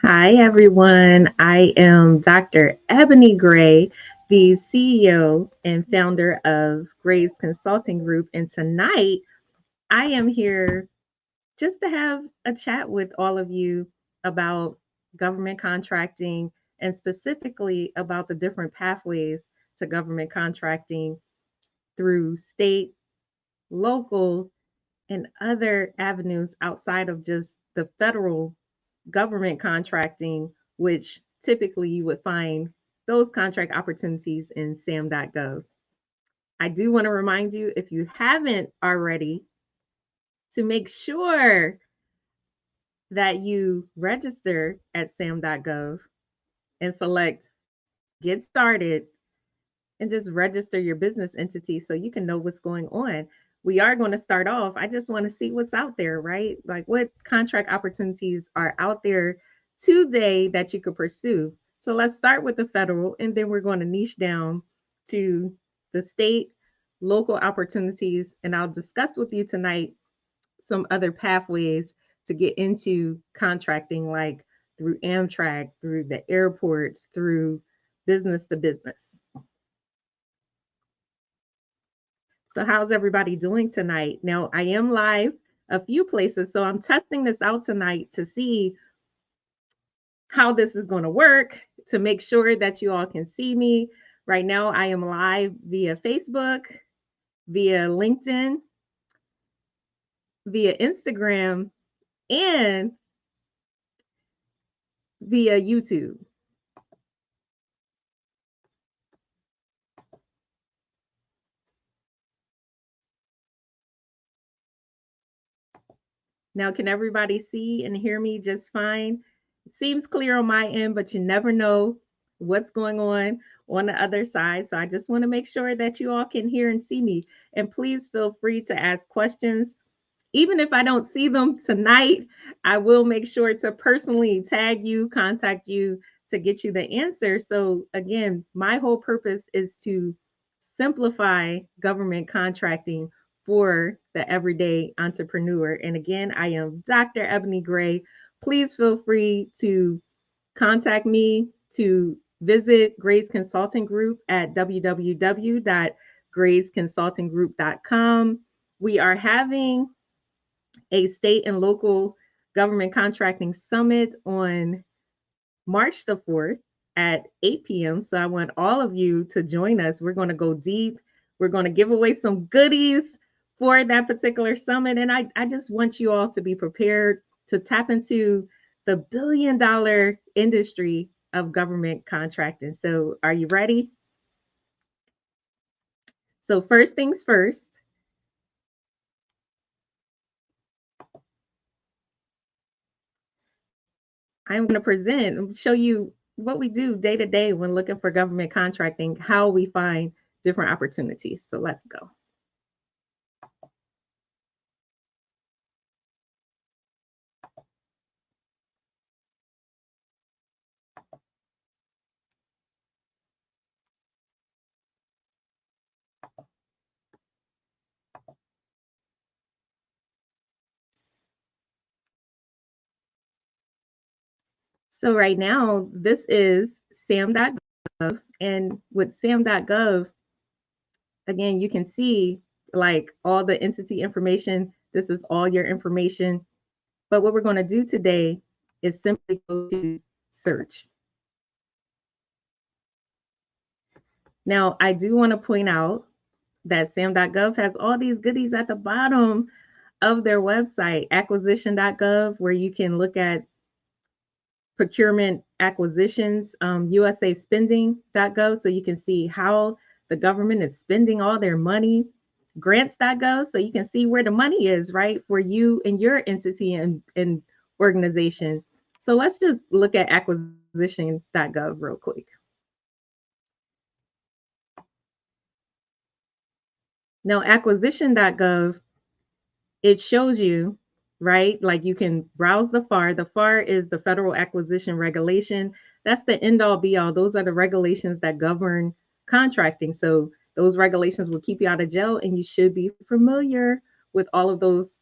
Hi, everyone. I am Dr. Ebony Gray, the CEO and founder of Gray's Consulting Group. And tonight, I am here just to have a chat with all of you about government contracting and specifically about the different pathways to government contracting through state, local, and other avenues outside of just the federal government contracting, which typically you would find those contract opportunities in sam.gov. I do want to remind you, if you haven't already, to make sure that you register at sam.gov and select get started and just register your business entity so you can know what's going on. We are going to start off. I just want to see what's out there, right? Like what contract opportunities are out there today that you could pursue. So let's start with the federal, and then we're going to niche down to the state, local opportunities, and I'll discuss with you tonight some other pathways to get into contracting, like through Amtrak, through the airports, through business to business. So, how's everybody doing tonight? Now, I am live a few places, so I'm testing this out tonight to see how this is going to work to make sure that you all can see me. Right now, I am live via Facebook, via LinkedIn, via Instagram, and via YouTube. Now, can everybody see and hear me just fine? It seems clear on my end, but you never know what's going on the other side. So I just want to make sure that you all can hear and see me. And please feel free to ask questions. Even if I don't see them tonight, I will make sure to personally tag you, contact you to get you the answer. So, again, my whole purpose is to simplify government contracting for the everyday entrepreneur. And again, I am Dr. Ebony Gray. Please feel free to contact me, to visit Gray's Consulting Group at www.graysconsultinggroup.com. We are having a state and local government contracting summit on March the 4th at 8 p.m. So I want all of you to join us. We're going to go deep. We're going to give away some goodies for that particular summit. And I just want you all to be prepared to tap into the $1 billion industry of government contracting. So are you ready? So first things first, I'm going to present and show you what we do day to day when looking for government contracting, how we find different opportunities. So let's go. So right now, this is sam.gov. And with sam.gov, again, you can see like all the entity information. This is all your information. But what we're going to do today is simply go to search. Now, I do want to point out that sam.gov has all these goodies at the bottom of their website, acquisition.gov, where you can look at procurement acquisitions, usaspending.gov, so you can see how the government is spending all their money, grants.gov, so you can see where the money is, right, for you and your entity and organization. So let's just look at acquisition.gov real quick. Now, acquisition.gov, it shows you, right? Like you can browse the FAR. The FAR is the Federal Acquisition Regulation. That's the end all be all. Those are the regulations that govern contracting. So those regulations will keep you out of jail, and you should be familiar with all of those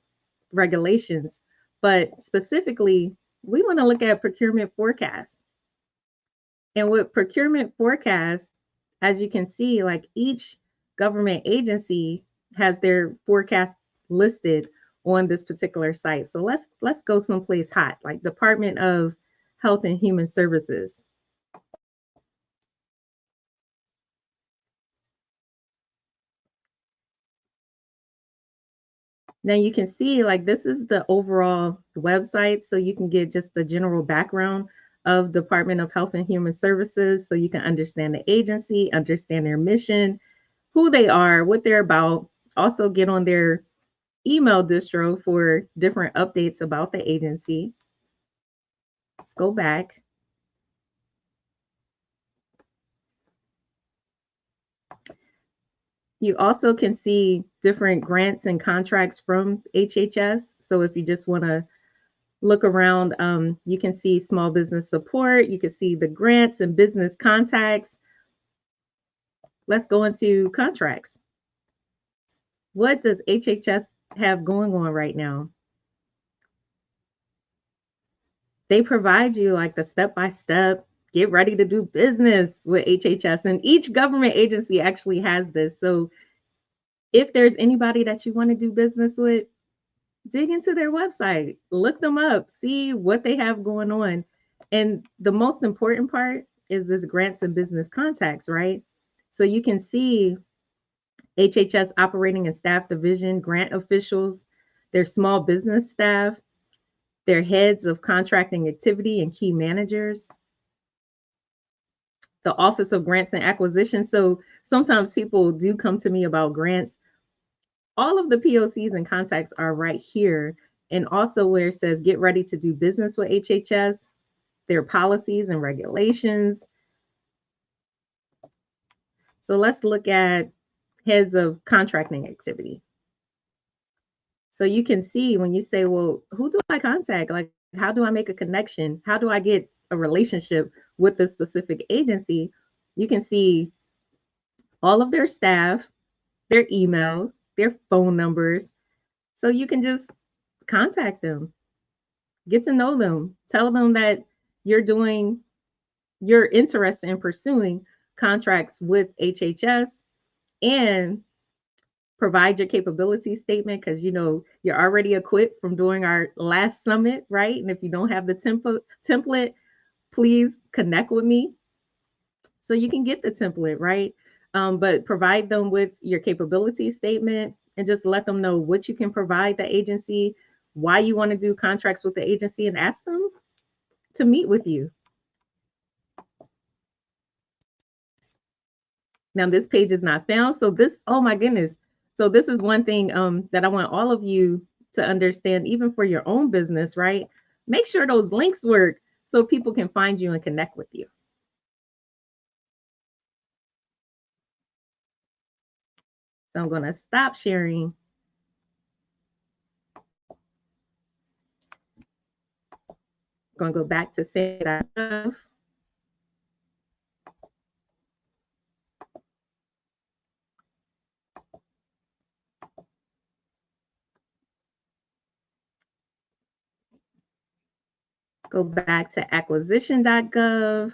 regulations. But specifically, we want to look at procurement forecast. And with procurement forecast, as you can see, like each government agency has their forecast listed on this particular site. So let's go someplace hot, like Department of Health and Human Services. Now you can see like this is the overall website, so you can get just the general background of Department of Health and Human Services, so you can understand the agency, understand their mission, who they are, what they're about. Also get on their email distro for different updates about the agency. Let's go back. You also can see different grants and contracts from HHS. So if you just want to look around, you can see small business support. You can see the grants and business contacts. Let's go into contracts. What does HHS have going on right now? They provide you like the step by step, get ready to do business with HHS. And each government agency actually has this. So if there's anybody that you want to do business with, dig into their website, look them up, see what they have going on. And the most important part is this grants and business contacts, right? So you can see HHS operating and staff division, grant officials, their small business staff, their heads of contracting activity and key managers, the Office of Grants and Acquisition. So sometimes people do come to me about grants. All of the POCs and contacts are right here. And also where it says get ready to do business with HHS, their policies and regulations. So let's look at heads of contracting activity. So you can see when you say, well, who do I contact? Like, how do I make a connection? How do I get a relationship with the specific agency? You can see all of their staff, their email, their phone numbers. So you can just contact them, get to know them, tell them that you're interested in pursuing contracts with HHS, and provide your capability statement because you're already equipped from doing our last summit, right? And if you don't have the template, please connect with me so you can get the template, right? But provide them with your capability statement and just let them know what you can provide the agency, why you want to do contracts with the agency, and ask them to meet with you. Now this page is not found. So this, oh my goodness. So this is one thing that I want all of you to understand, even for your own business, right? Make sure those links work so people can find you and connect with you. So I'm going to stop sharing. I'm going to go back to say.gov. Go back to acquisition.gov.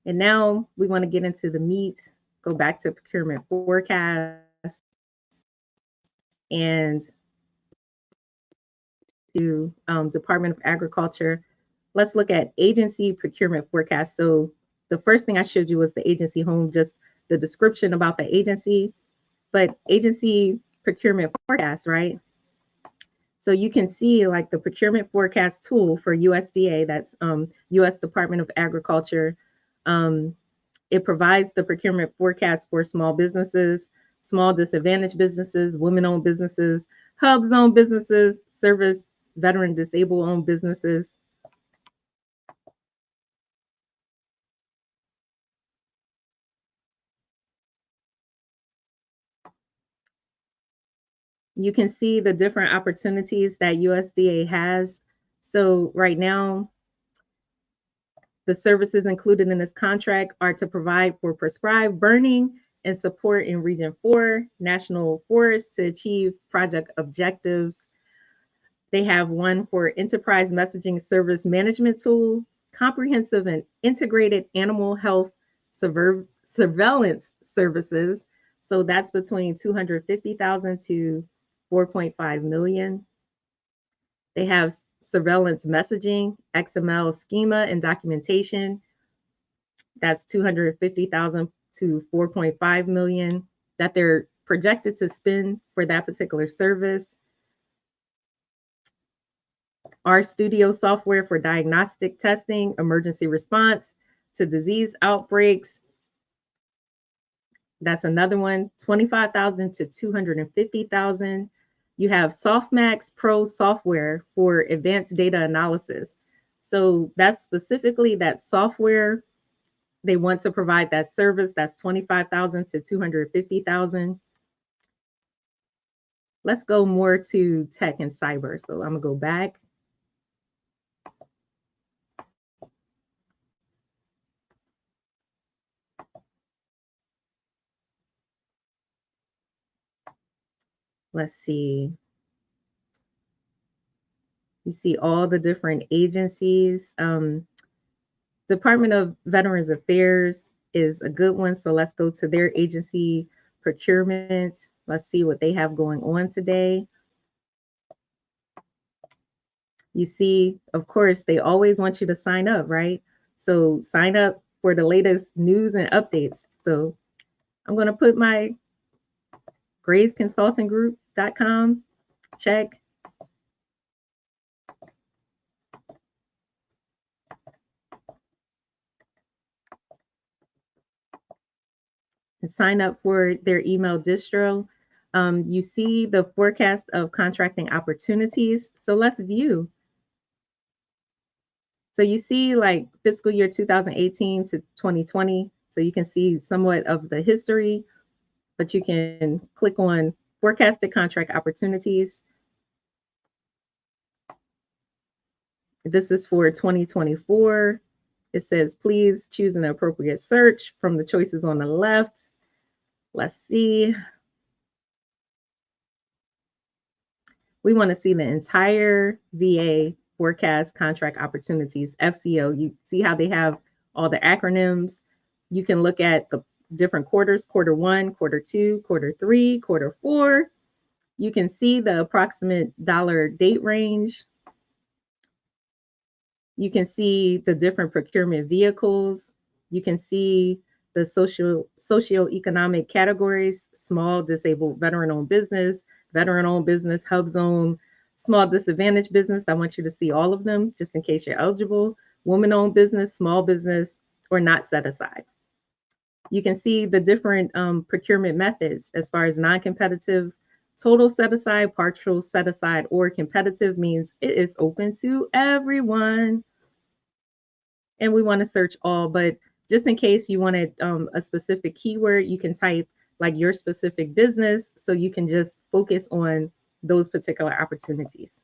And now we want to get into the meat. Go back to procurement forecast and to Department of Agriculture. Let's look at agency procurement forecast. So the first thing I showed you was the agency home, just the description about the agency, but agency procurement forecast, right? So you can see like the procurement forecast tool for USDA, that's US Department of Agriculture. It provides the procurement forecast for small businesses, small disadvantaged businesses, women-owned businesses, hub-zone businesses, service, veteran, disabled-owned businesses. You can see the different opportunities that USDA has. So right now, the services included in this contract are to provide for prescribed burning and support in Region 4 National Forest to achieve project objectives. They have one for enterprise messaging service management tool, comprehensive and integrated animal health surveillance services. So that's between 250,000 to 4.5 million. They have surveillance messaging, XML schema and documentation. That's 250,000 to 4.5 million that they're projected to spend for that particular service. Our studio software for diagnostic testing, emergency response to disease outbreaks. That's another one, 25,000 to 250,000. You have Softmax Pro software for advanced data analysis. So that's specifically that software. They want to provide that service. That's 25,000 to 250,000. Let's go more to tech and cyber. So I'm gonna go back. Let's see. You see all the different agencies. Department of Veterans Affairs is a good one. So let's go to their agency procurement. Let's see what they have going on today. You see, of course, they always want you to sign up, right? So sign up for the latest news and updates. So I'm going to put my graysconsultinggroup.com check. And sign up for their email distro. You see the forecast of contracting opportunities. So let's view. So you see like fiscal year 2018 to 2020. So you can see somewhat of the history, but you can click on forecasted contract opportunities. This is for 2024. It says, please choose an appropriate search from the choices on the left. Let's see. We want to see the entire VA forecast contract opportunities, FCO. You see how they have all the acronyms. You can look at the different quarters, quarter one, quarter two, quarter three, quarter four. You can see the approximate dollar date range. You can see the different procurement vehicles. You can see the socioeconomic categories: small, disabled, veteran-owned business, hub zone, small disadvantaged business. I want you to see all of them just in case you're eligible. Woman-owned business, small business, or not set aside. You can see the different procurement methods as far as non-competitive, total set aside, partial set aside, or competitive means it is open to everyone. And we want to search all, but just in case you wanted a specific keyword, you can type like your specific business so you can just focus on those particular opportunities.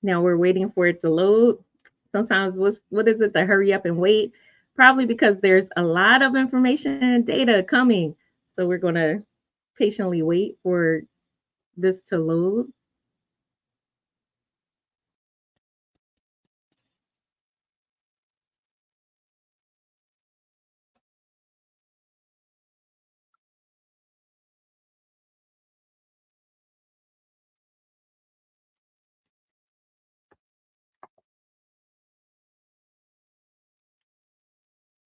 Now we're waiting for it to load. Sometimes what is it, the hurry up and wait? Probably because there's a lot of information and data coming. So we're going to patiently wait for this to load.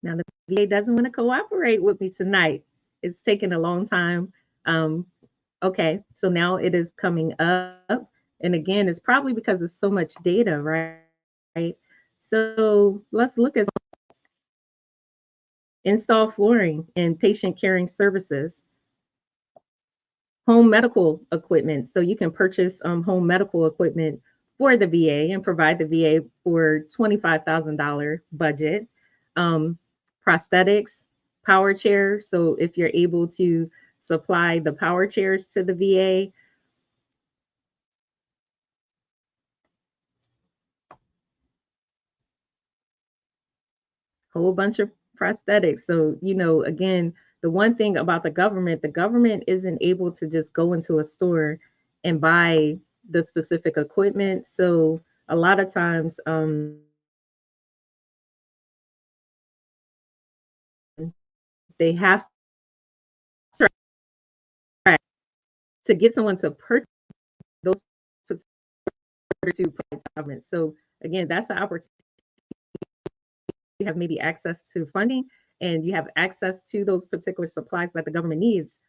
Now the VA doesn't want to cooperate with me tonight. It's taking a long time. Okay, so now it is coming up. And again, it's probably because there's so much data, right? So let's look at install flooring and patient caring services, home medical equipment. So you can purchase home medical equipment for the VA and provide the VA for $25,000 budget. Prosthetics, power chair. So if you're able to supply the power chairs to the VA, whole bunch of prosthetics. So, again, the one thing about the government isn't able to just go into a store and buy the specific equipment. So a lot of times, they have to get someone to purchase those to private government. So again, that's an opportunity. You have maybe access to funding and you have access to those particular supplies that the government needs.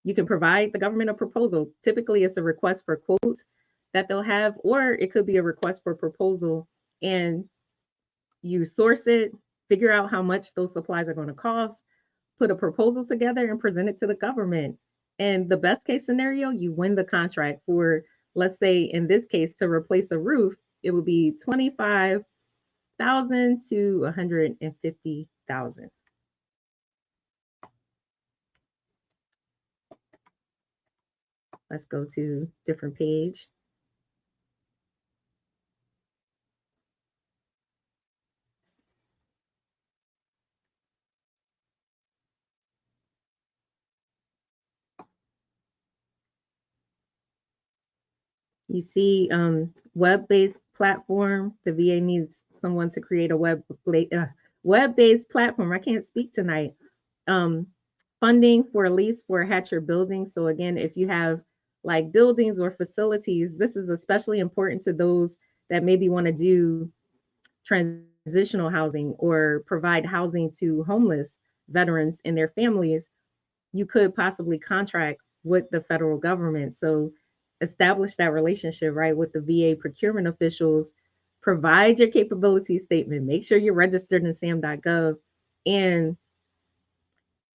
You can provide the government a proposal. Typically, it's a request for quotes that they'll have, or it could be a request for proposal, and you source it, figure out how much those supplies are going to cost, put a proposal together, and present it to the government. And the best case scenario, you win the contract for, let's say, in this case, to replace a roof, it would be 25,000 to 150,000. Let's go to different page. You see, web-based platform. The VA needs someone to create a web-based platform. I can't speak tonight. Um, Funding for a lease for a Hatcher building. So again, if you have like buildings or facilities, this is especially important to those that maybe want to do transitional housing or provide housing to homeless veterans and their families. You could possibly contract with the federal government. So establish that relationship, right, with the VA procurement officials, provide your capability statement, make sure you're registered in sam.gov, and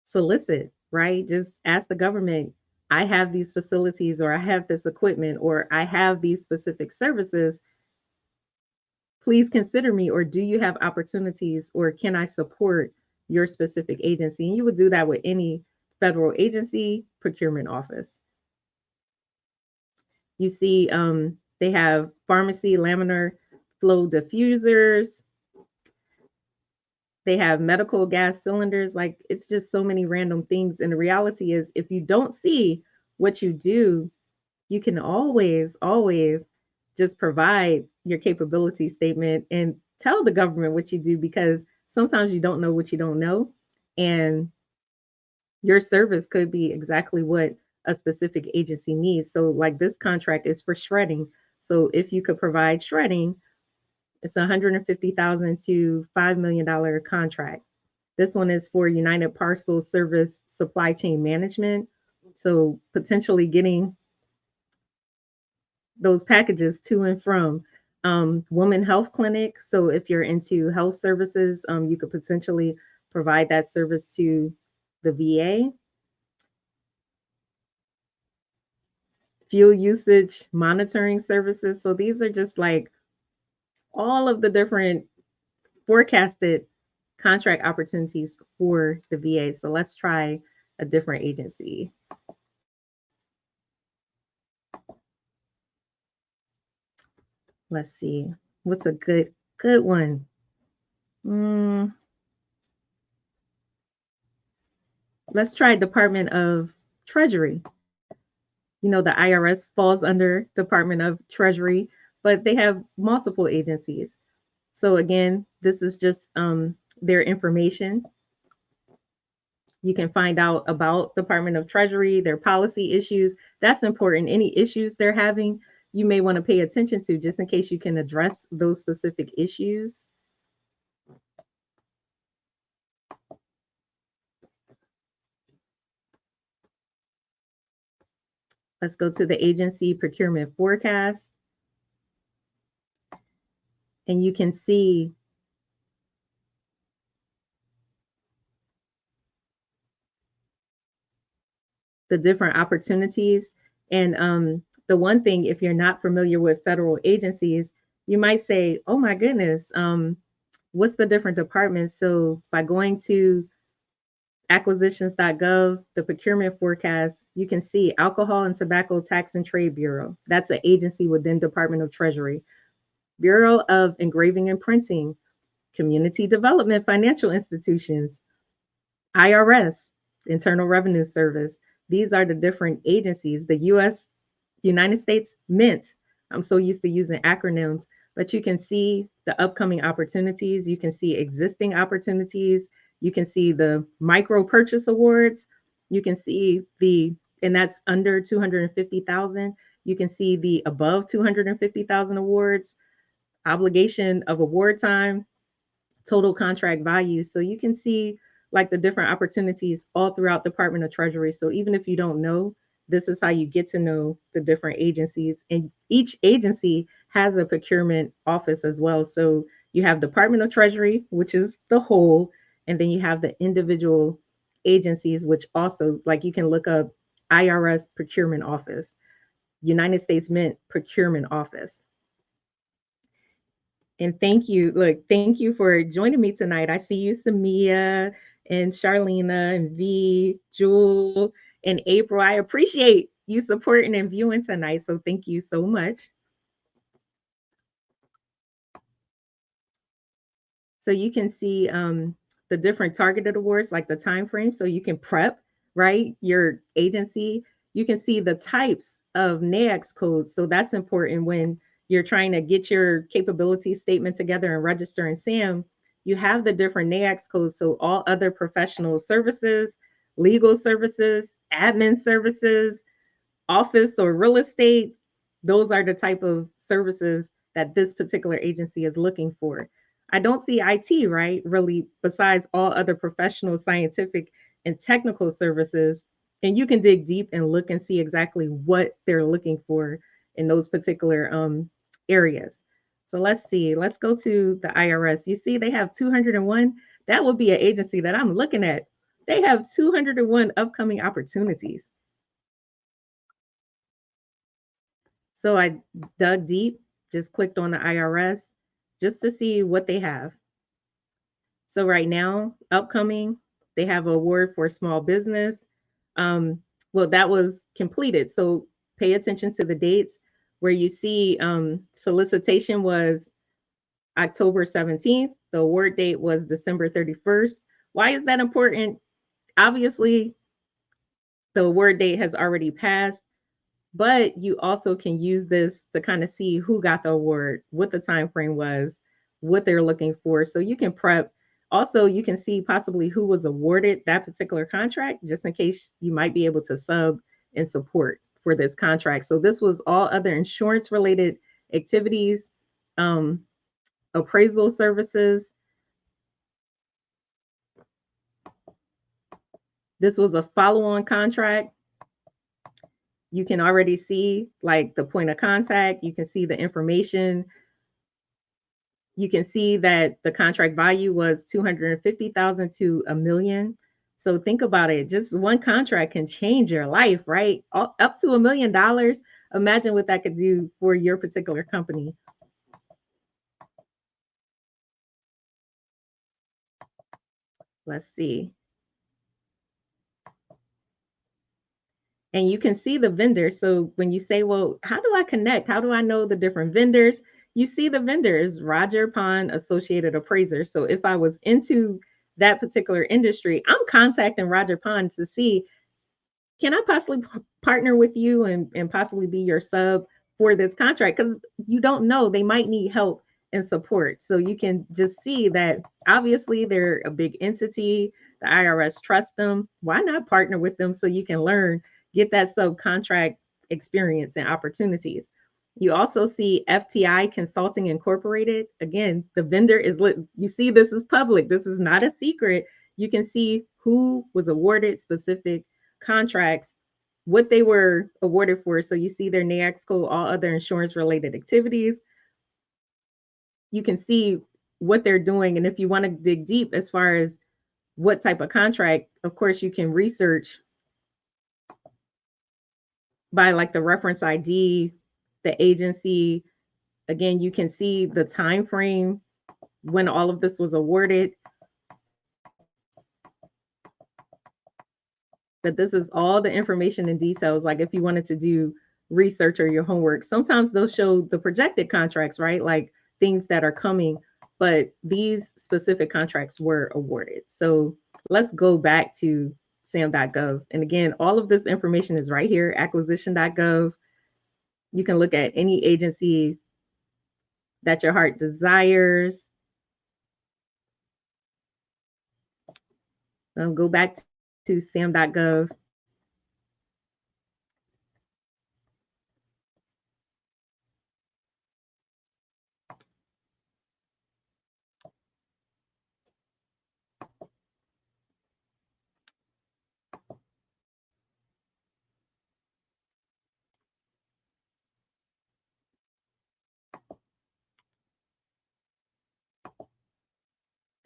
solicit, right? Just ask the government, I have these facilities, or I have this equipment, or I have these specific services. Please consider me, or do you have opportunities, or can I support your specific agency? And you would do that with any federal agency procurement office. You see, they have pharmacy laminar flow diffusers. They have medical gas cylinders. Like, it's just so many random things. And the reality is, if you don't see what you do, you can always just provide your capability statement and tell the government what you do, because sometimes you don't know what you don't know. And your service could be exactly what a specific agency needs. So, like, this contract is for shredding. So, if you could provide shredding, it's 150,000 to $5 million contract. This one is for United Parcel Service Supply Chain Management. So, potentially getting those packages to and from Woman Health Clinic. So, if you're into health services, you could potentially provide that service to the VA. Fuel usage monitoring services. So these are just like all of the different forecasted contract opportunities for the VA. So let's try a different agency. Let's see. What's a good one? Mm, let's try Department of Treasury. The IRS falls under Department of Treasury, but they have multiple agencies. So again, this is just their information. You can find out about Department of Treasury, their policy issues. That's important. Any issues they're having, you may want to pay attention to, just in case you can address those specific issues. Let's go to the agency procurement forecast. And you can see the different opportunities. And the one thing, if you're not familiar with federal agencies, you might say, oh my goodness, what's the different departments? So by going to acquisitions.gov, the procurement forecast, you can see Alcohol and Tobacco Tax and Trade Bureau. That's an agency within Department of Treasury. Bureau of Engraving and Printing, Community Development Financial Institutions, IRS, Internal Revenue Service. These are the different agencies. The United States Mint. I'm so used to using acronyms, but you can see the upcoming opportunities. You can see existing opportunities. You can see the micro purchase awards. You can see and that's under 250,000. You can see the above 250,000 awards, obligation of award time, total contract value. So you can see like the different opportunities all throughout Department of Treasury. So even if you don't know, this is how you get to know the different agencies. And each agency has a procurement office as well. So you have Department of Treasury, which is the whole, and then you have the individual agencies, which also like you can look up IRS procurement office, United States Mint procurement office. And thank you. Look, thank you for joining me tonight. I see you, Samia and Charlena and V, Jewel and April. I appreciate you supporting and viewing tonight. So thank you so much. So you can see the different targeted awards, like the time frame. So you can prep, right, your agency. You can see the types of NAICS codes. So that's important when you're trying to get your capability statement together and register in SAM. You have the different NAICS codes. So all other professional services, legal services, admin services, office or real estate, those are the type of services that this particular agency is looking for. I don't see IT, right? Really, besides all other professional, scientific, and technical services. And you can dig deep and look and see exactly what they're looking for in those particular areas. So let's see. Let's go to the IRS. You see, they have 201. That would be an agency that I'm looking at. They have 201 upcoming opportunities. So I dug deep, just clicked on the IRS just to see what they have. So right now, upcoming, they have an award for small business. Well, that was completed. So pay attention to the dates where you see solicitation was October 17th. The award date was December 31st. Why is that important? Obviously, the award date has already passed. But you also can use this to kind of see who got the award, what the time frame was, what they're looking for. So you can prep. Also, you can see possibly who was awarded that particular contract, just in case you might be able to sub and support for this contract. So this was all other insurance related activities, um, appraisal services. This was a follow-on contract. You can already see like the point of contact. You can see the information. You can see that the contract value was 250,000 to a million. So think about it. Just one contract can change your life, right? Up to $1 million. Imagine what that could do for your particular company. Let's see. And you can see the vendor. So when you say, well, how do I connect? How do I know the different vendors? You see the vendors, Roger Pond Associated Appraiser. So if I was into that particular industry, I'm contacting Roger Pond to see, can I possibly partner with you and possibly be your sub for this contract? Because you don't know, they might need help and support. So you can just see that obviously they're a big entity. The IRS trusts them. Why not partner with them so you can learn, get that subcontract experience and opportunities? You also see FTI Consulting Incorporated. Again, the vendor is lit. You see, this is public. This is not a secret. You can see who was awarded specific contracts, what they were awarded for. So you see their NAICS code, all other insurance related activities. You can see what they're doing. And if you want to dig deep as far as what type of contract, of course, you can research by like the reference ID, the agency. Again, you can see the time frame when all of this was awarded. but this is all the information and details. Like if you wanted to do research or your homework, sometimes they'll show the projected contracts, right? Like things that are coming, but these specific contracts were awarded. So let's go back to sam.gov. And again, all of this information is right here, acquisition.gov. You can look at any agency that your heart desires. Go back to sam.gov.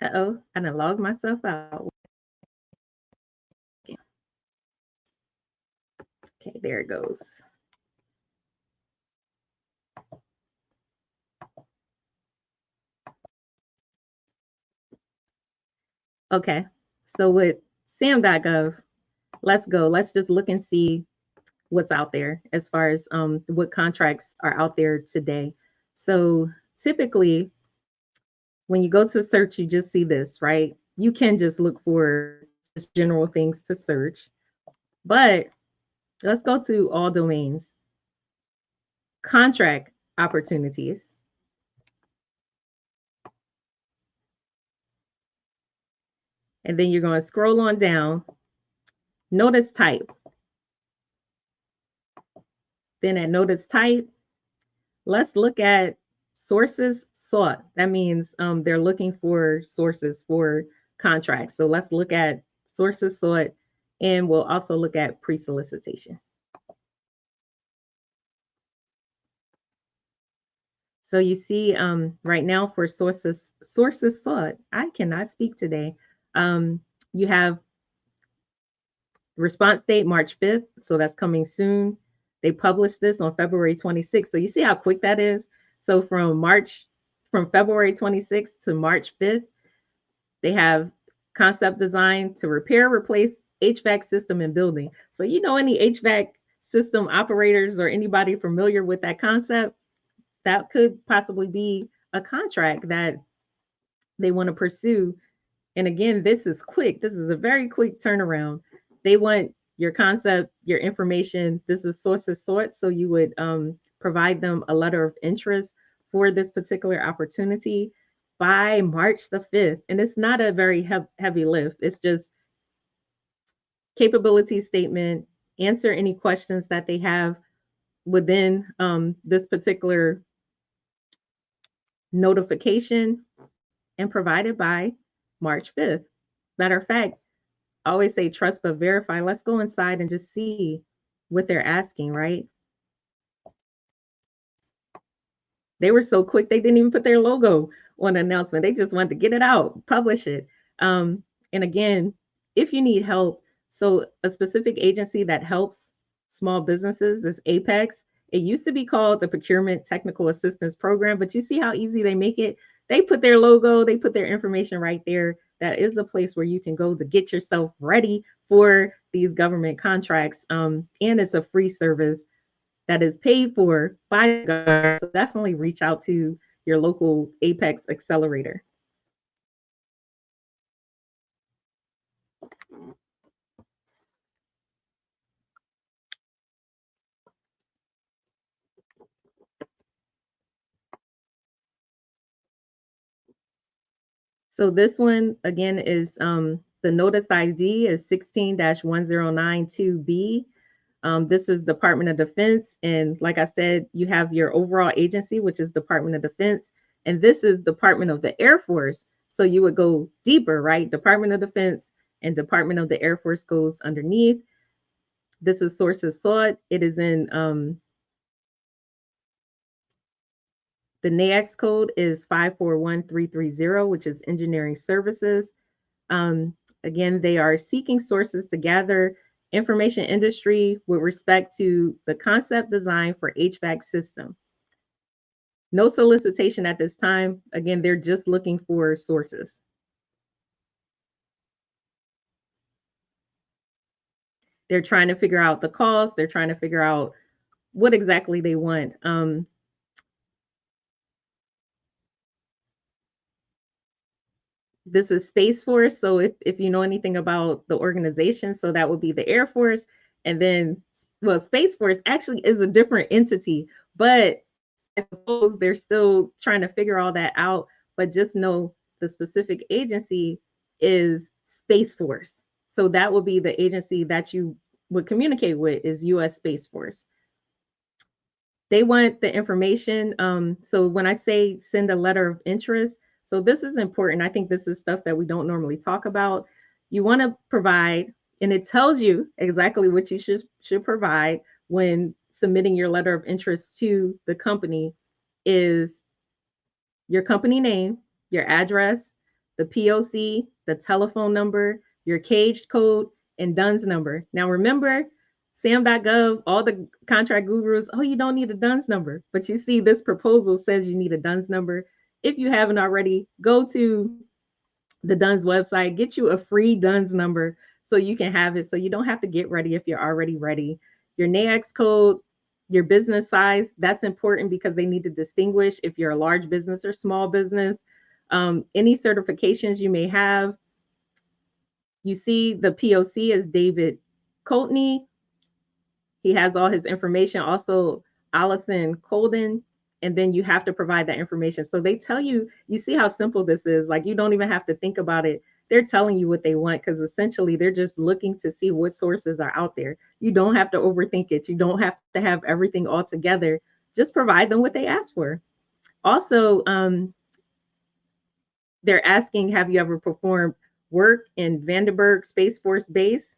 Uh-oh, I done logged myself out. Okay, there it goes. Okay, so with sam.gov, let's go. Let's just look and see what's out there as far as what contracts are out there today. So typically, when you go to search, you just see this, right? You can just look for just general things to search, but let's go to all domains, contract opportunities. And then you're going to scroll on down, notice type. Then at notice type, let's look at sources sought. That means they're looking for sources for contracts. So let's look at sources sought, and we'll also look at pre-solicitation. So you see right now for sources sought, I cannot speak today. You have response date March 5th, so that's coming soon. They published this on February 26th. So you see how quick that is. So from February 26th to March 5th, they have concept design to repair, replace HVAC system and building. So you know any HVAC system operators or anybody familiar with that concept, that could possibly be a contract that they want to pursue. And again, this is quick. This is a very quick turnaround. They want your concept, your information. This is sources sought. So you would provide them a letter of interest for this particular opportunity by March the 5th. And it's not a very heavy lift. It's just capability statement, answer any questions that they have within this particular notification, and provided by March 5th. Matter of fact, I always say trust but verify. Let's go inside and just see what they're asking, right? They were so quick, they didn't even put their logo on the announcement. They just wanted to get it out, publish it. And again, if you need help, so a specific agency that helps small businesses is Apex. It used to be called the Procurement Technical Assistance Program, but you see how easy they make it? They put their logo, they put their information right there. That is a place where you can go to get yourself ready for these government contracts. And it's a free service that is paid for by the government. So definitely reach out to your local Apex accelerator. So this one again is the notice ID is 16-1092B. This is Department of Defense. And like I said, you have your overall agency, which is Department of Defense. And this is Department of the Air Force. So you would go deeper, right? Department of Defense and Department of the Air Force goes underneath. This is sources sought. It is in the NAICS code is 541330, which is engineering services. Again, they are seeking sources to gather information industry with respect to the concept design for HVAC system. No solicitation at this time. Again, they're just looking for sources. They're trying to figure out the cost. They're trying to figure out what exactly they want. This is Space Force. So if you know anything about the organization, so that would be the Air Force. And then, well, Space Force actually is a different entity, but I suppose they're still trying to figure all that out. But just know the specific agency is Space Force. So that would be the agency that you would communicate with is US Space Force. They want the information. So when I say send a letter of interest, so this is important. I think this is stuff that we don't normally talk about. You want to provide, and it tells you exactly what you should provide when submitting your letter of interest to the company is your company name, your address, the POC, the telephone number, your cage code, and DUNS number. Now remember, SAM.gov, all the contract gurus, oh, you don't need a DUNS number. But you see, this proposal says you need a DUNS number. If you haven't already, go to the DUNS website, get you a free DUNS number so you can have it. So you don't have to get ready if you're already ready. Your NAICS code, your business size, that's important because they need to distinguish if you're a large business or small business. Any certifications you may have. You see the POC is David Courtney. He has all his information. Also, Allison Colden. And then you have to provide that information. So they tell you, you see how simple this is. Like you don't even have to think about it. They're telling you what they want because essentially they're just looking to see what sources are out there. You don't have to overthink it. You don't have to have everything all together. Just provide them what they ask for. Also, they're asking, have you ever performed work in Vandenberg Space Force Base?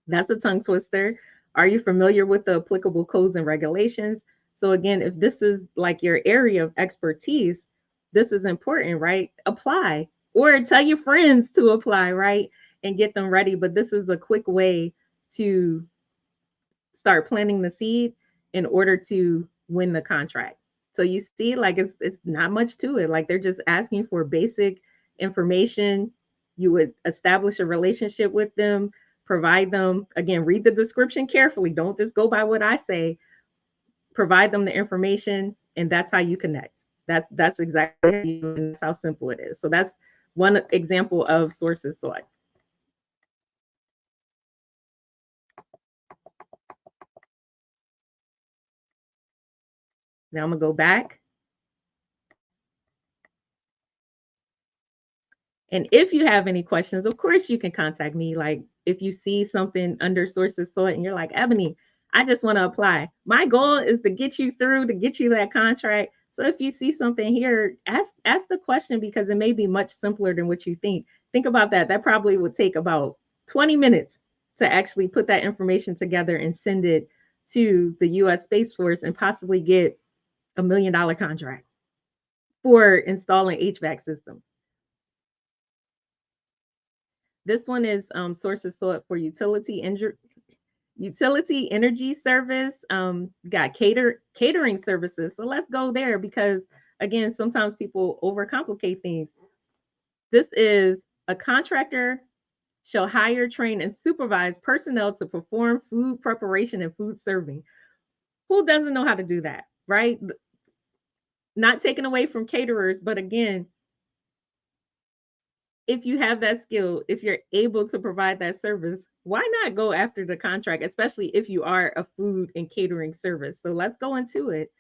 That's a tongue twister. Are you familiar with the applicable codes and regulations? So again, if this is like your area of expertise, this is important, right? Apply or tell your friends to apply, right? And get them ready. But this is a quick way to start planting the seed in order to win the contract. So you see, like it's not much to it. Like they're just asking for basic information. You would establish a relationship with them, provide them, again, read the description carefully. Don't just go by what I say. Provide them the information, and that's how you connect. That's exactly how you, and that's how simple it is. So that's one example of sources sought. Now I'm gonna go back. And if you have any questions, of course, you can contact me. Like if you see something under sources sought and you're like, Ebony, I just want to apply. My goal is to get you through, to get you that contract. So if you see something here, ask the question because it may be much simpler than what you think. Think about that. That probably would take about 20 minutes to actually put that information together and send it to the US Space Force and possibly get $1 million contract for installing HVAC systems. This one is sources sought for utility energy service. Got catering services. So let's go there because again, sometimes people overcomplicate things. This is a contractor shall hire, train, and supervise personnel to perform food preparation and food serving. Who doesn't know how to do that, right? Not taken away from caterers, but again, if you have that skill, if you're able to provide that service, why not go after the contract, especially if you are a food and catering service? So let's go into it.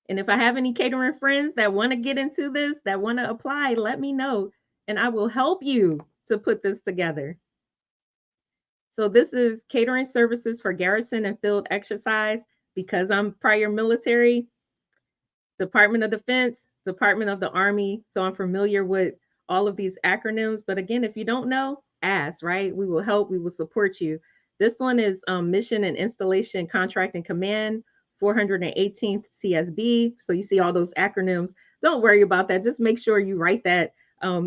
And if I have any catering friends that want to get into this, that want to apply, let me know and I will help you to put this together. So this is catering services for garrison and field exercise. Because I'm prior military, Department of Defense, Department of the Army. So I'm familiar with all of these acronyms. But again, if you don't know, ask, right? We will help, we will support you. This one is Mission and Installation Contract and Command, 418th CSB. So you see all those acronyms. Don't worry about that. Just make sure you write that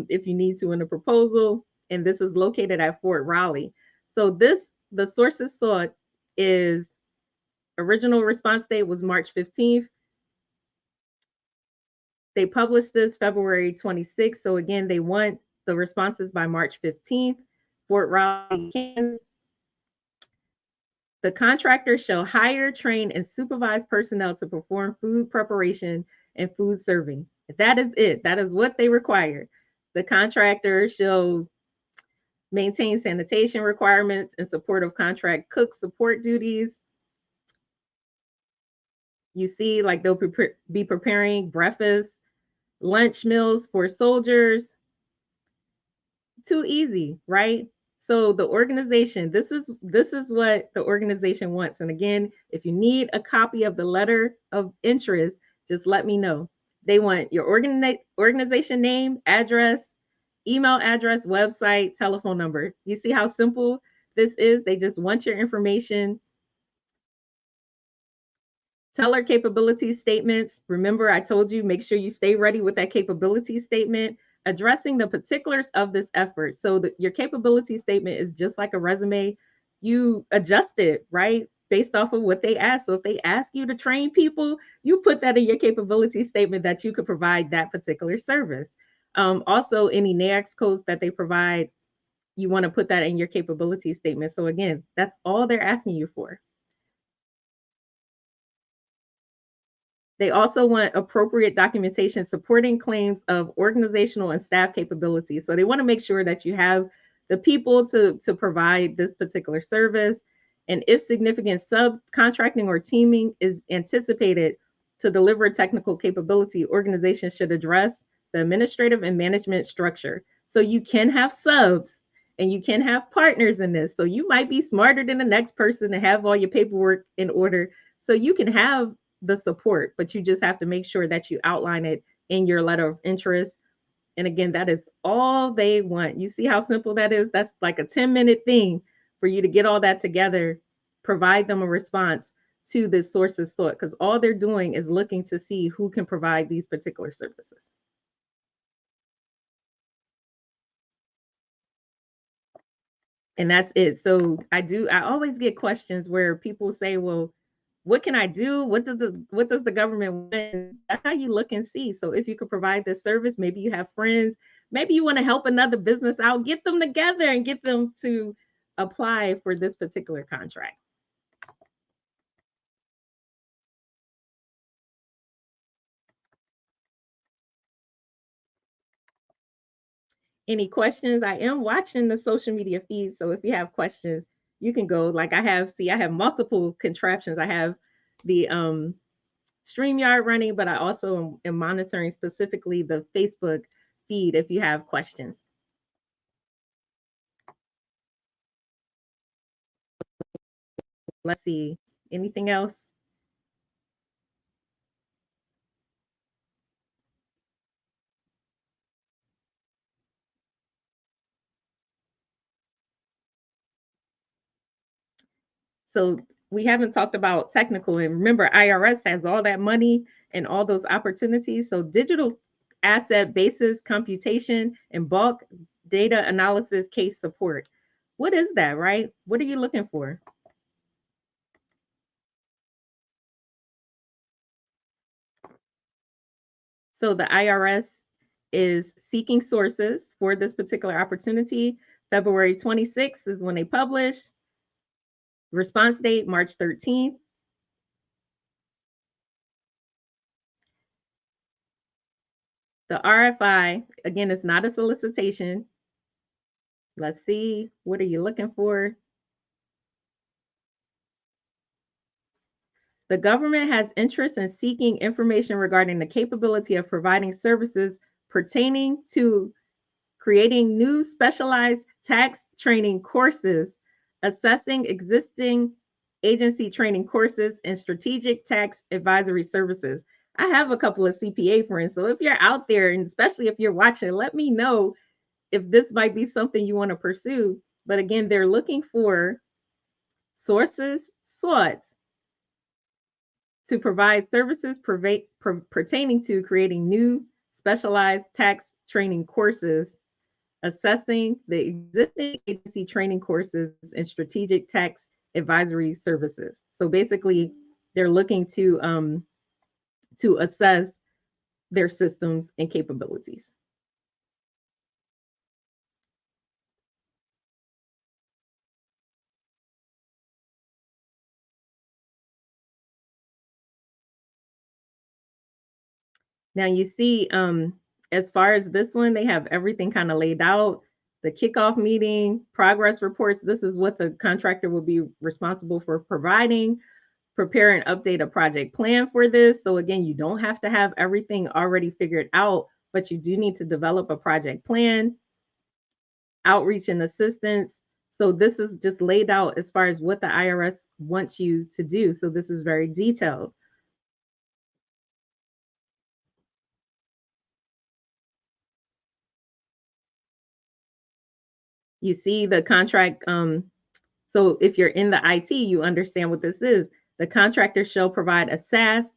if you need to in the proposal. And this is located at Fort Raleigh. So the sources sought is original response date was March 15th. They published this February 26th. So again, they want the responses by March 15th. Fort Riley, Kansas. The contractor shall hire, train, and supervise personnel to perform food preparation and food serving. That is it. That is what they require. The contractor shall maintain sanitation requirements in support of contract cook support duties. You see, like they'll be preparing breakfast, lunch meals for soldiers. Too easy, right? So the organization, this is what the organization wants. And again, if you need a copy of the letter of interest, just let me know. They want your organization name, address, email address, website, telephone number. You see how simple this is? They just want your information. Teller capability statements. Remember, I told you, make sure you stay ready with that capability statement, addressing the particulars of this effort. So your capability statement is just like a resume. You adjust it, right? Based off of what they ask. So if they ask you to train people, you put that in your capability statement that you could provide that particular service. Also, any NAICS codes that they provide, you want to put that in your capability statement. So again, that's all they're asking you for. They also want appropriate documentation supporting claims of organizational and staff capabilities. So they want to make sure that you have the people to provide this particular service. And if significant subcontracting or teaming is anticipated to deliver technical capability, organizations should address the administrative and management structure. So you can have subs and you can have partners in this. So you might be smarter than the next person to have all your paperwork in order. So you can have the support, but you just have to make sure that you outline it in your letter of interest. And again, that is all they want. You see how simple that is? That's like a 10-minute thing for you to get all that together, provide them a response to this source's thought, because all they're doing is looking to see who can provide these particular services. And that's it. So I always get questions where people say, well, what can I do? What does the government want? That's how you look and see. So if you could provide this service, maybe you have friends, maybe you want to help another business out, get them together and get them to apply for this particular contract. Any questions? I am watching the social media feed. So if you have questions, you can go. Like I have multiple contraptions. I have the StreamYard running, but I also am monitoring specifically the Facebook feed if you have questions. Let's see. Anything else? So we haven't talked about technical. And remember, IRS has all that money and all those opportunities. So digital asset basis computation and bulk data analysis case support. What is that, right? What are you looking for? So the IRS is seeking sources for this particular opportunity. February 26th is when they publish. Response date, March 13th. The RFI, again, it's not a solicitation. Let's see, what are you looking for? The government has interest in seeking information regarding the capability of providing services pertaining to creating new specialized tax training courses, assessing existing agency training courses, and strategic tax advisory services. I have a couple of CPA friends. So if you're out there, and especially if you're watching, let me know if this might be something you want to pursue. But again, they're looking for sources sought to provide services pertaining to creating new specialized tax training courses, assessing the existing agency training courses, and strategic tax advisory services. So basically, they're looking to assess their systems and capabilities. Now you see, as far as this one, they have everything kind of laid out. The kickoff meeting, progress reports. This is what the contractor will be responsible for providing. Prepare and update a project plan for this. So again, you don't have to have everything already figured out, but you do need to develop a project plan, outreach and assistance. So this is just laid out as far as what the IRS wants you to do. So this is very detailed. You see the contract. So if you're in the IT, you understand what this is. The contractor shall provide a SaaS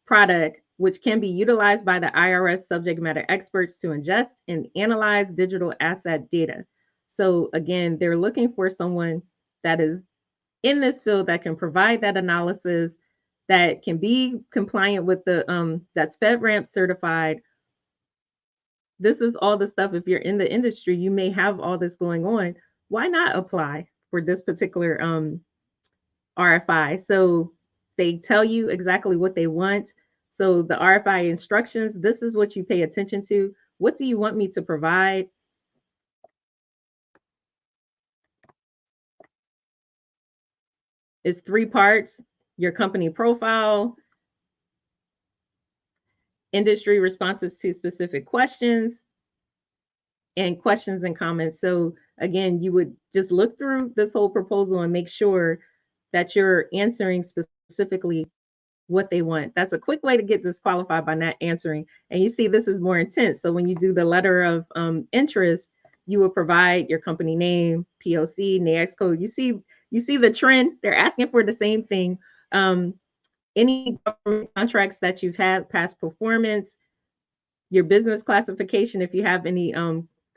product which can be utilized by the IRS subject matter experts to ingest and analyze digital asset data. So again, they're looking for someone that is in this field that can provide that analysis, that can be compliant with the that's FedRAMP certified. This is all the stuff. If you're in the industry, you may have all this going on. Why not apply for this particular RFI? So they tell you exactly what they want. So the RFI instructions, this is what you pay attention to. What do you want me to provide? It's three parts: your company profile, industry responses to specific questions, and questions and comments. So again, you would just look through this whole proposal and make sure that you're answering specifically what they want. That's a quick way to get disqualified by not answering. And you see, this is more intense. So when you do the letter of interest, you will provide your company name, POC, NAICS code. You see the trend. They're asking for the same thing. Any government contracts that you've had, past performance, your business classification, if you have any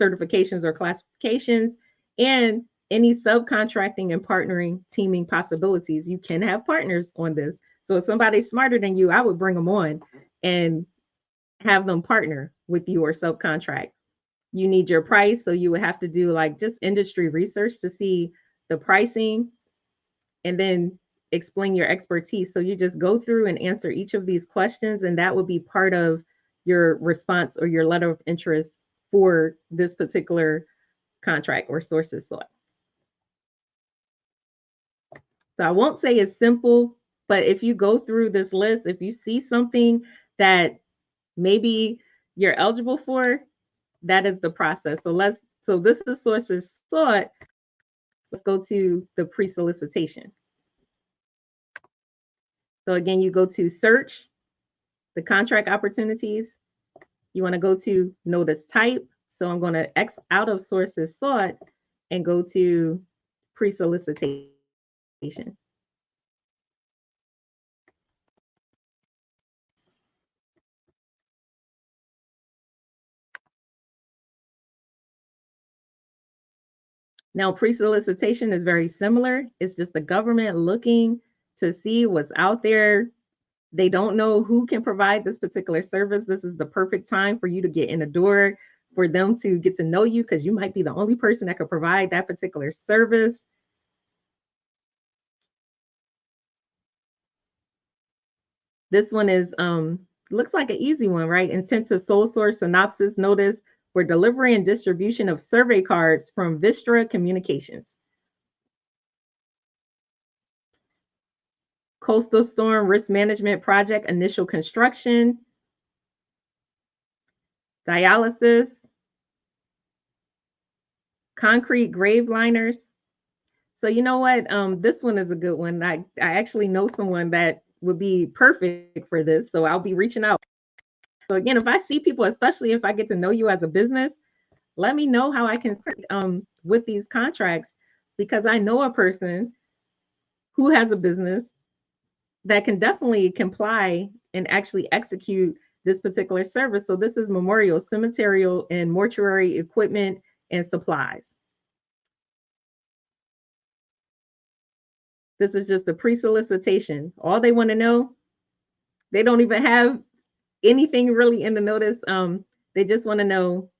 certifications or classifications, and any subcontracting and partnering teaming possibilities. You can have partners on this. So if somebody's smarter than you, I would bring them on and have them partner with you or subcontract. You need your price. So you would have to do like just industry research to see the pricing and then explain your expertise. So you just go through and answer each of these questions, and that would be part of your response or your letter of interest for this particular contract or sources sought. So I won't say it's simple, but if you go through this list, if you see something that maybe you're eligible for, that is the process. So this is sources sought. Let's go to the pre-solicitation. So again, you go to search, the contract opportunities. You want to go to notice type. So I'm going to X out of sources sought and go to pre-solicitation. Now, pre-solicitation is very similar. It's just the government looking to see what's out there. They don't know who can provide this particular service. This is the perfect time for you to get in the door, for them to get to know you, because you might be the only person that could provide that particular service. This one is looks like an easy one, right? Intent to sole source synopsis notice for delivery and distribution of survey cards from Vistra Communications. Coastal storm risk management project initial construction. Dialysis. Concrete grave liners. So you know what? This one is a good one. I actually know someone that would be perfect for this. So I'll be reaching out. So again, if I see people, especially if I get to know you as a business, let me know how I can with these contracts, because I know a person who has a business that can definitely comply and actually execute this particular service. So this is memorial, cemetery, and mortuary equipment and supplies. This is just a pre-solicitation. All they want to know, they don't even have anything really in the notice. They just want to know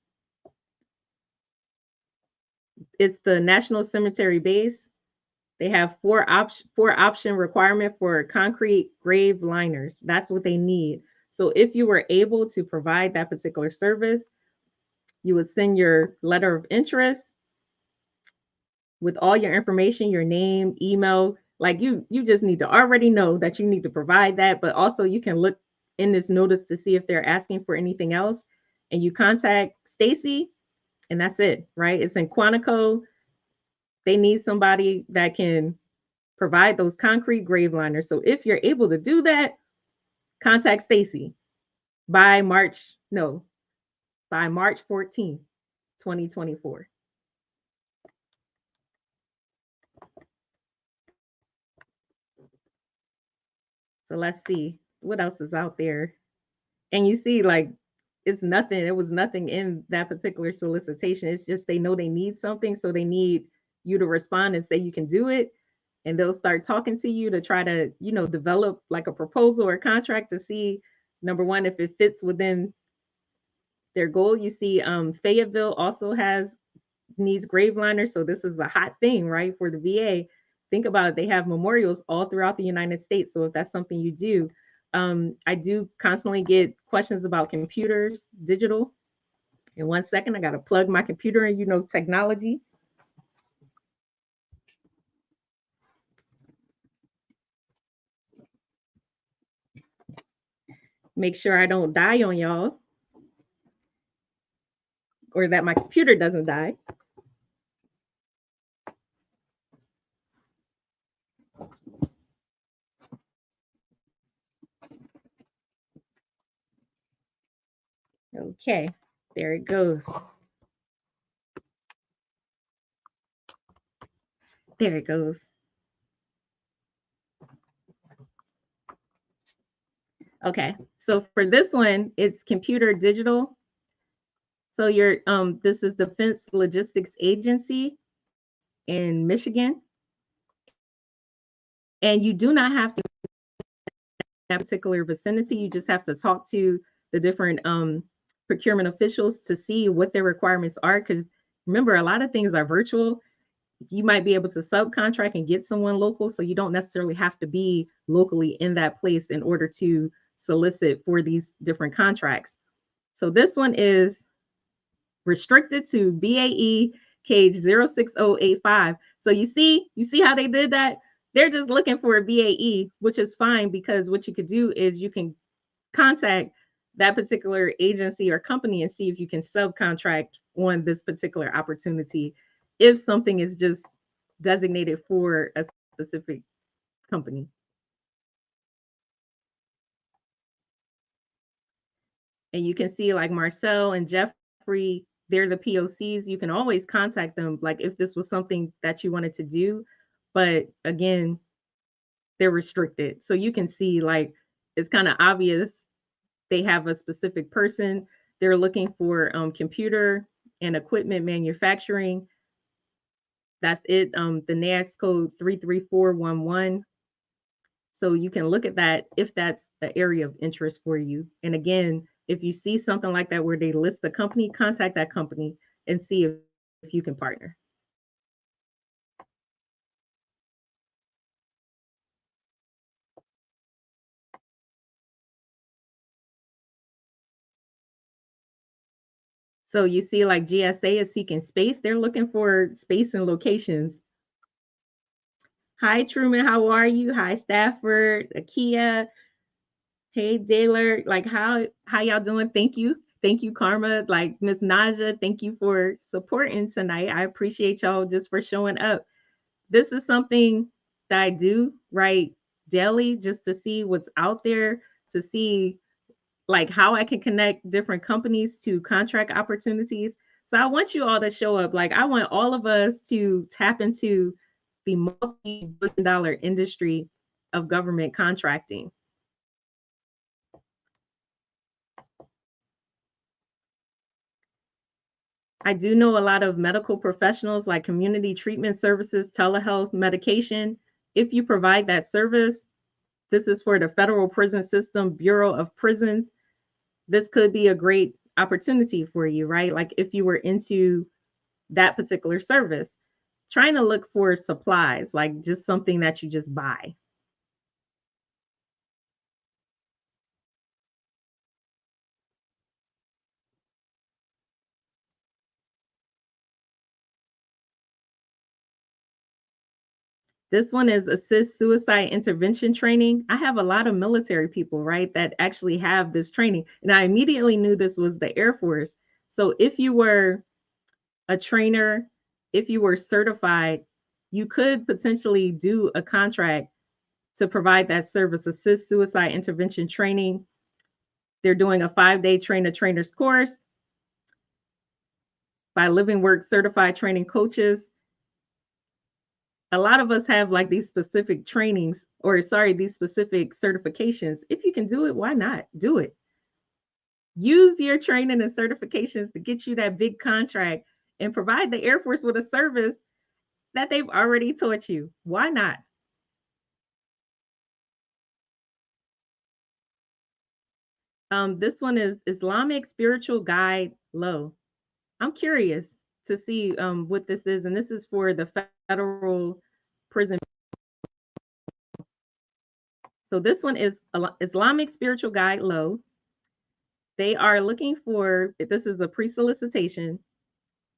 it's the National Cemetery base. They have four option requirement for concrete grave liners. That's what they need. So if you were able to provide that particular service, you would send your letter of interest with all your information, your name, email. Like you just need to already know that you need to provide that, but also you can look in this notice to see if they're asking for anything else, and you contact Stacy, and that's it, right? It's in Quantico. They need somebody that can provide those concrete grave liners. So if you're able to do that, contact Stacy by March, no, by March 14th, 2024. So let's see what else is out there. And you see, like, it's nothing, it was nothing in that particular solicitation. It's just they know they need something. So they need you to respond and say you can do it. And they'll start talking to you to try to, develop like a proposal or contract to see, number one, if it fits within their goal. You see, Fayetteville also needs grave liners. So this is a hot thing, right, for the VA. Think about it. They have memorials all throughout the United States. So if that's something you do, I do constantly get questions about computers, digital. In 1 second, I got to plug my computer in, technology. Make sure I don't die on y'all or that my computer doesn't die. Okay, there it goes. There it goes. Okay, so for this one, it's computer digital. So this is Defense Logistics Agency in Michigan, and you do not have to that particular vicinity. You just have to talk to the different procurement officials to see what their requirements are. Because remember, a lot of things are virtual. You might be able to subcontract and get someone local, so you don't necessarily have to be locally in that place in order to solicit for these different contracts. So this one is restricted to BAE cage 06085. So you see how they did that? They're just looking for a BAE, which is fine because what you could do is you can contact that particular agency or company and see if you can subcontract on this particular opportunity if something is just designated for a specific company. And you can see like Marcel and Jeffrey, they're the POCs. You can always contact them, like if this was something that you wanted to do. But again, they're restricted. So you can see like it's kind of obvious they have a specific person. They're looking for computer and equipment manufacturing. That's it. The NAICS code 33411. So you can look at that if that's the area of interest for you. And again, if you see something like that where they list the company, contact that company and see if you can partner. So you see like GSA is seeking space. They're looking for space and locations. Hi, Truman. How are you? Hi, Stafford, Akia. Hey, Daylor. Like how y'all doing? Thank you. Thank you, Karma. Like Miss Naja, thank you for supporting tonight. I appreciate y'all just for showing up. This is something that I do right daily just to see what's out there, to see like how I can connect different companies to contract opportunities. So I want you all to show up. Like I want all of us to tap into the multi-billion dollar industry of government contracting. I do know a lot of medical professionals like community treatment services, telehealth, medication. If you provide that service, this is for the Federal Prison System, Bureau of Prisons. This could be a great opportunity for you, right? Like if you were into that particular service, trying to look for supplies, like just something that you just buy. This one is assist suicide intervention training. I have a lot of military people, right, that actually have this training. And I immediately knew this was the Air Force. So if you were a trainer, if you were certified, you could potentially do a contract to provide that service, assist suicide intervention training. They're doing a 5-day train the trainers course by Living Work certified training coaches. A lot of us have like these specific trainings, or sorry, these specific certifications. If you can do it, why not do it? Use your training and certifications to get you that big contract and provide the Air Force with a service that they've already taught you. Why not? This one is Islamic Spiritual Guide Low. I'm curious to see what this is, and this is for the federal prison. So this one is Islamic Spiritual Guide Low. They are looking for, this is a pre-solicitation.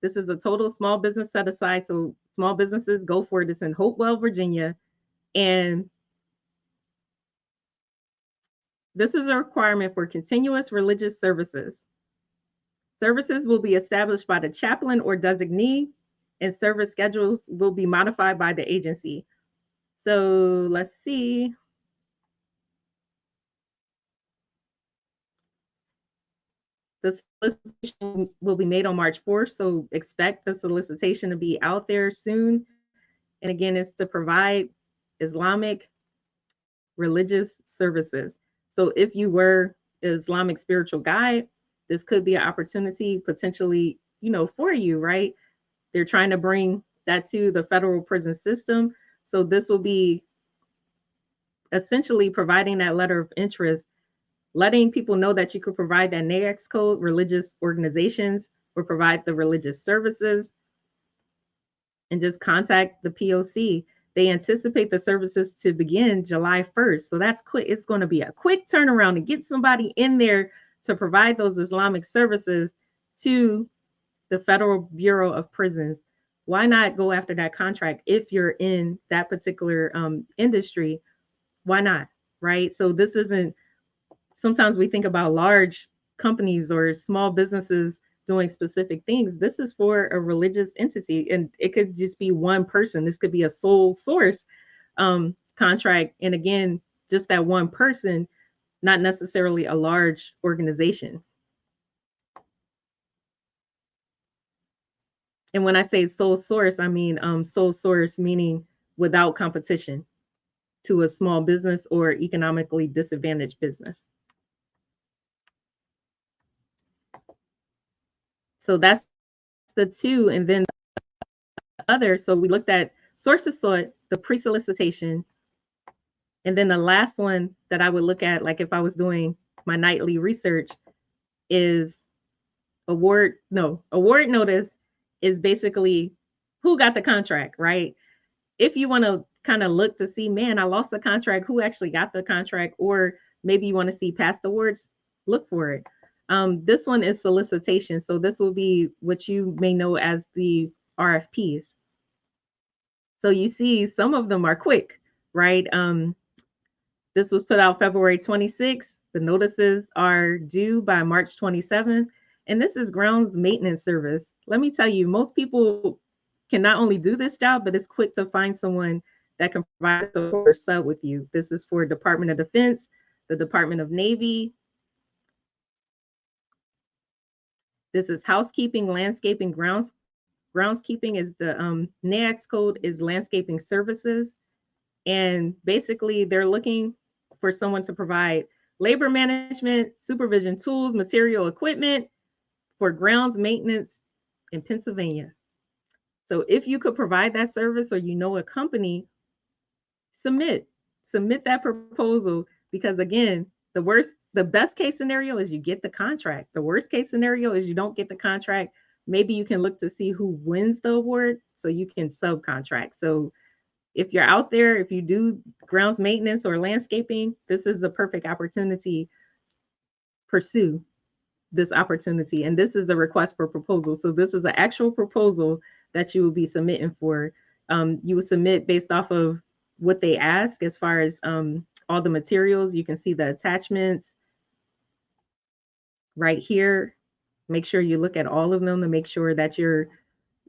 This is a total small business set aside. So small businesses go for it. It's in Hopewell, Virginia. And this is a requirement for continuous religious services. Services will be established by the chaplain or designee, and service schedules will be modified by the agency. So let's see. The solicitation will be made on March 4th, so expect the solicitation to be out there soon. And again, it's to provide Islamic religious services. So if you were Islamic spiritual guide, this could be an opportunity potentially, for you, right? They're trying to bring that to the federal prison system. So this will be essentially providing that letter of interest, letting people know that you could provide that NAICS code, religious organizations, or provide the religious services, and just contact the POC. They anticipate the services to begin July 1st. So that's quick. It's going to be a quick turnaround to get somebody in there to provide those Islamic services to the Federal Bureau of Prisons. Why not go after that contract if you're in that particular industry? Why not? Right. So this isn't, sometimes we think about large companies or small businesses doing specific things. This is for a religious entity, and it could just be one person. This could be a sole source contract. And again, just that one person, not necessarily a large organization. And when I say sole source, I mean sole source meaning without competition to a small business or economically disadvantaged business. So that's the two. And then the other, so we looked at sources sought, the pre-solicitation, and then the last one that I would look at, like if I was doing my nightly research, is award notice is basically who got the contract, right? If you want to kind of look to see, man, I lost the contract, who actually got the contract, or maybe you want to see past awards, look for it. This one is solicitation. So this will be what you may know as the RFPs. So you see some of them are quick, right? This was put out February 26th. The notices are due by March 27th. And this is grounds maintenance service. Let me tell you, most people can not only do this job, but it's quick to find someone that can provide the sub with you. This is for Department of Defense, the Department of Navy. This is housekeeping, landscaping, groundskeeping is the NAICS code is landscaping services. And basically they're looking for someone to provide labor management, supervision tools, material, equipment for grounds maintenance in Pennsylvania. So if you could provide that service, or a company, submit that proposal, because again, the best case scenario is you get the contract. The worst case scenario is you don't get the contract. Maybe you can look to see who wins the award so you can subcontract. So if you're out there, if you do grounds maintenance or landscaping, this is the perfect opportunity. Pursue this opportunity. And this is a request for proposal. So this is an actual proposal that you will be submitting for. You would submit based off of what they ask as far as all the materials. You can see the attachments right here. Make sure you look at all of them to make sure that you're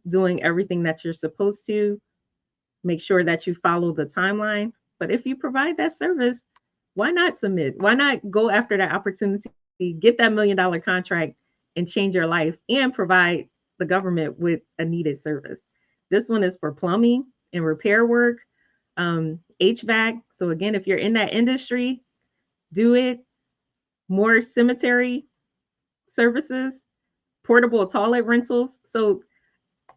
doing everything that you're supposed to. Make sure that you follow the timeline. But if you provide that service, why not submit? Why not go after that opportunity, get that $1 million contract, and change your life and provide the government with a needed service? This one is for plumbing and repair work, HVAC. So, again, if you're in that industry, do it. More cemetery services, portable toilet rentals. So,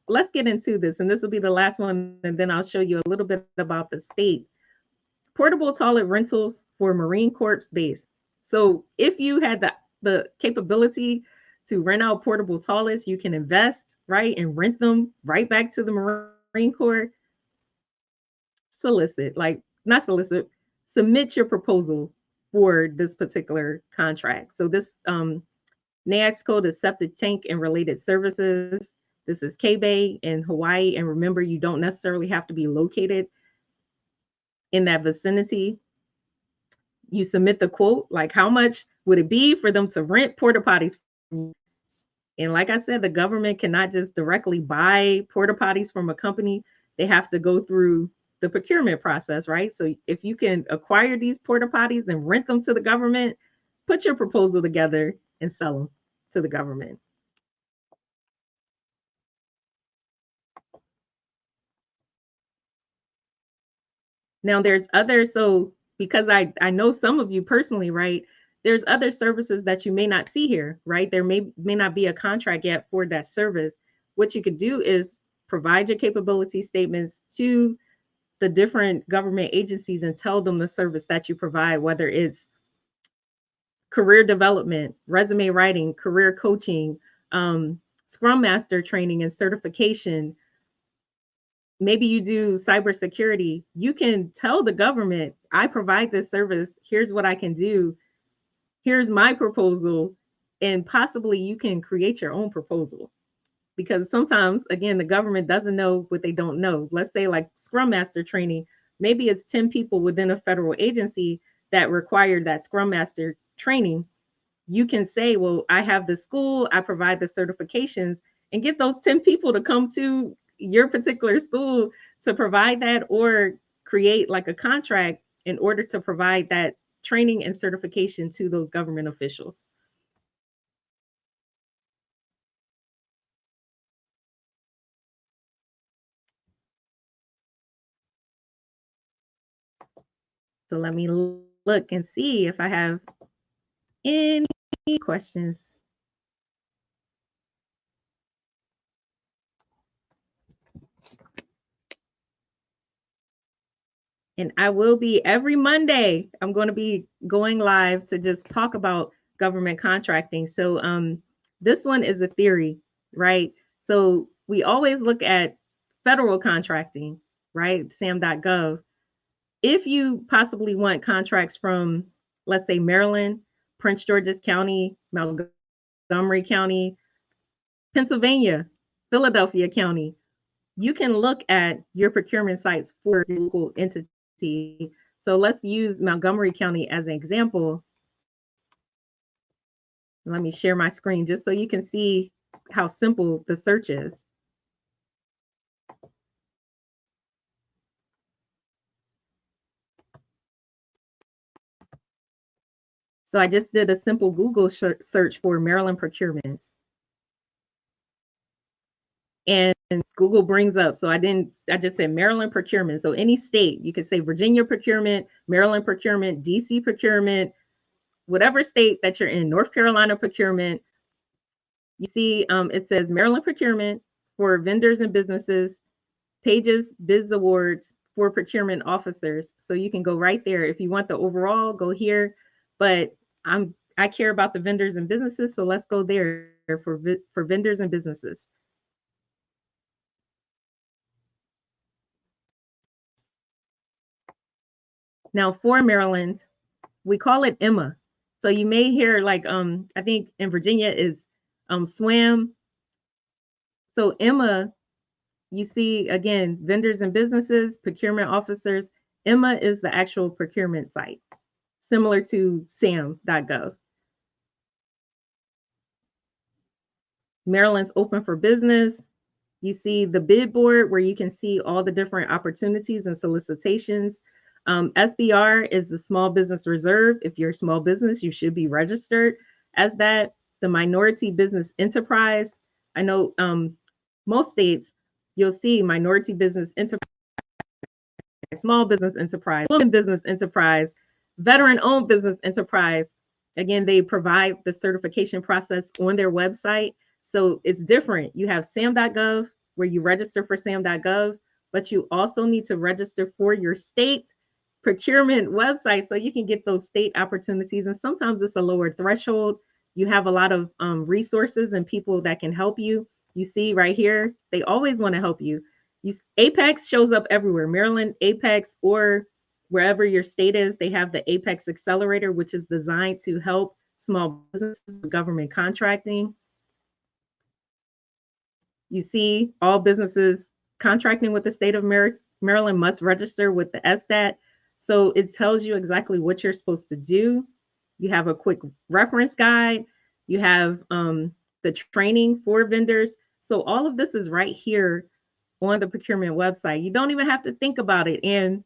let's get into this. And this will be the last one. And then I'll show you a little bit about the state. Portable toilet rentals for Marine Corps base. So if you had the capability to rent out portable toilets, you can invest, right, and rent them right back to the Marine Corps. Solicit, like not solicit, submit your proposal for this particular contract. So this NAICS code is septic tank and related services. This is K-Bay in Hawaii. And remember, you don't necessarily have to be located in that vicinity. You submit the quote, like how much would it be for them to rent porta potties? And like I said, the government cannot just directly buy porta potties from a company. They have to go through the procurement process, right? So if you can acquire these porta potties and rent them to the government, put your proposal together and sell them to the government. Now there's others. So because I know some of you personally, right? There's other services that you may not see here, right? There may not be a contract yet for that service. What you could do is provide your capability statements to the different government agencies and tell them the service that you provide, whether it's career development, resume writing, career coaching, Scrum Master training and certification. Maybe you do cybersecurity. You can tell the government, I provide this service. Here's what I can do. Here's my proposal. And possibly you can create your own proposal. Because sometimes, again, the government doesn't know what they don't know. Let's say, like Scrum Master training, maybe it's 10 people within a federal agency that require that Scrum Master training. You can say, well, I have the school, I provide the certifications, and get those 10 people to come to your particular school to provide that, or create like a contract in order to provide that training and certification to those government officials. So let me look and see if I have any questions. And I will be every Monday. I'm going to be going live to just talk about government contracting. So this one is a theory, right? So we always look at federal contracting, right? SAM.gov. If you possibly want contracts from, let's say, Maryland, Prince George's County, Montgomery County, Pennsylvania, Philadelphia County, you can look at your procurement sites for your local entity. So let's use Montgomery County as an example. Let me share my screen just so you can see how simple the search is. So I just did a simple Google search for Maryland procurement. And Google brings up, so I just said Maryland procurement. So any state, you could say Virginia procurement, Maryland procurement, DC procurement, whatever state that you're in, North Carolina procurement. You see, it says Maryland procurement for vendors and businesses, pages, bids, awards for procurement officers. So you can go right there. If you want the overall, go here. But I care about the vendors and businesses, so let's go there for vendors and businesses. Now for Maryland, we call it Emma. So you may hear like I think in Virginia is SWAM. So Emma You see, again, vendors and businesses, procurement officers. Emma is the actual procurement site, similar to sam.gov. Maryland's open for business. You see the bid board where you can see all the different opportunities and solicitations. SBR is the Small Business Reserve. If you're a small business, you should be registered as that. The Minority Business Enterprise. I know most states you'll see Minority Business Enterprise, Small Business Enterprise, Women Business Enterprise, Veteran Owned Business Enterprise. Again, they provide the certification process on their website. So it's different. You have sam.gov where you register for sam.gov, but you also need to register for your state procurement website so you can get those state opportunities. And sometimes it's a lower threshold. You have a lot of resources and people that can help you. You see right here, they always want to help you. Apex shows up everywhere. Maryland, Apex, or wherever your state is, they have the Apex Accelerator, which is designed to help small businesses with government contracting. You see, all businesses contracting with the state of Maryland must register with the SDAT. So it tells you exactly what you're supposed to do. You have a quick reference guide. You have the training for vendors. So all of this is right here on the procurement website. You don't even have to think about it. And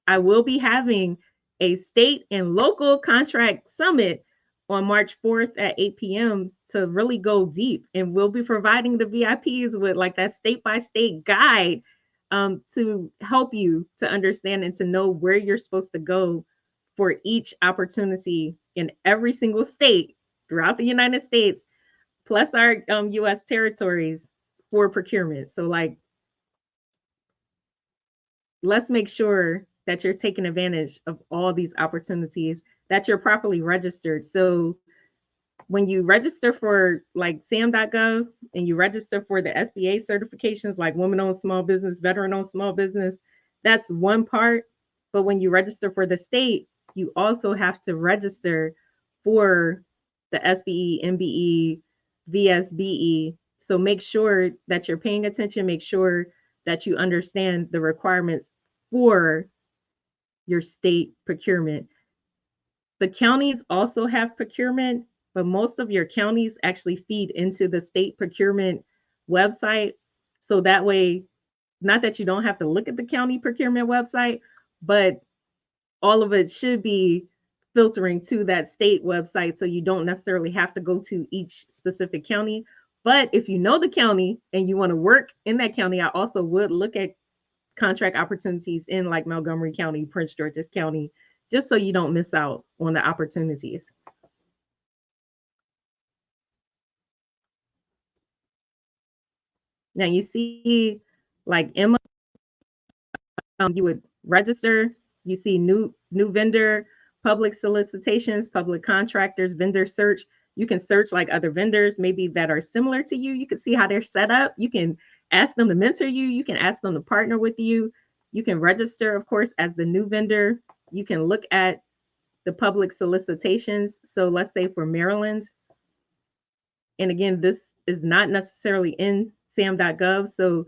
I will be having a state and local contract summit on March 4th at 8 p.m. to really go deep. And we'll be providing the VIPs with like that state by state guide to help you to understand and to know where you're supposed to go for each opportunity in every single state throughout the United States, plus our US territories for procurement. So, like, let's make sure that you're taking advantage of all these opportunities, that you're properly registered. So when you register for like sam.gov and you register for the SBA certifications like women owned small business, veteran owned small business, that's one part. But when you register for the state, you also have to register for the SBE, MBE, VSBE. So make sure that you're paying attention, make sure that you understand the requirements for your state procurement. The counties also have procurement, but most of your counties actually feed into the state procurement website. So that way, not that you don't have to look at the county procurement website, but all of it should be filtering to that state website. So you don't necessarily have to go to each specific county. But if you know the county and you want to work in that county, I also would look at contract opportunities in like Montgomery County, Prince George's County, just so you don't miss out on the opportunities. Now you see like Emma, you would register, you see new vendor, public solicitations, public contractors, vendor search. You can search like other vendors maybe that are similar to you. You can see how they're set up. You can ask them to mentor you. You can ask them to partner with you. You can register, of course, as the new vendor. You can look at the public solicitations. So let's say for Maryland, and again, this is not necessarily in sam.gov. So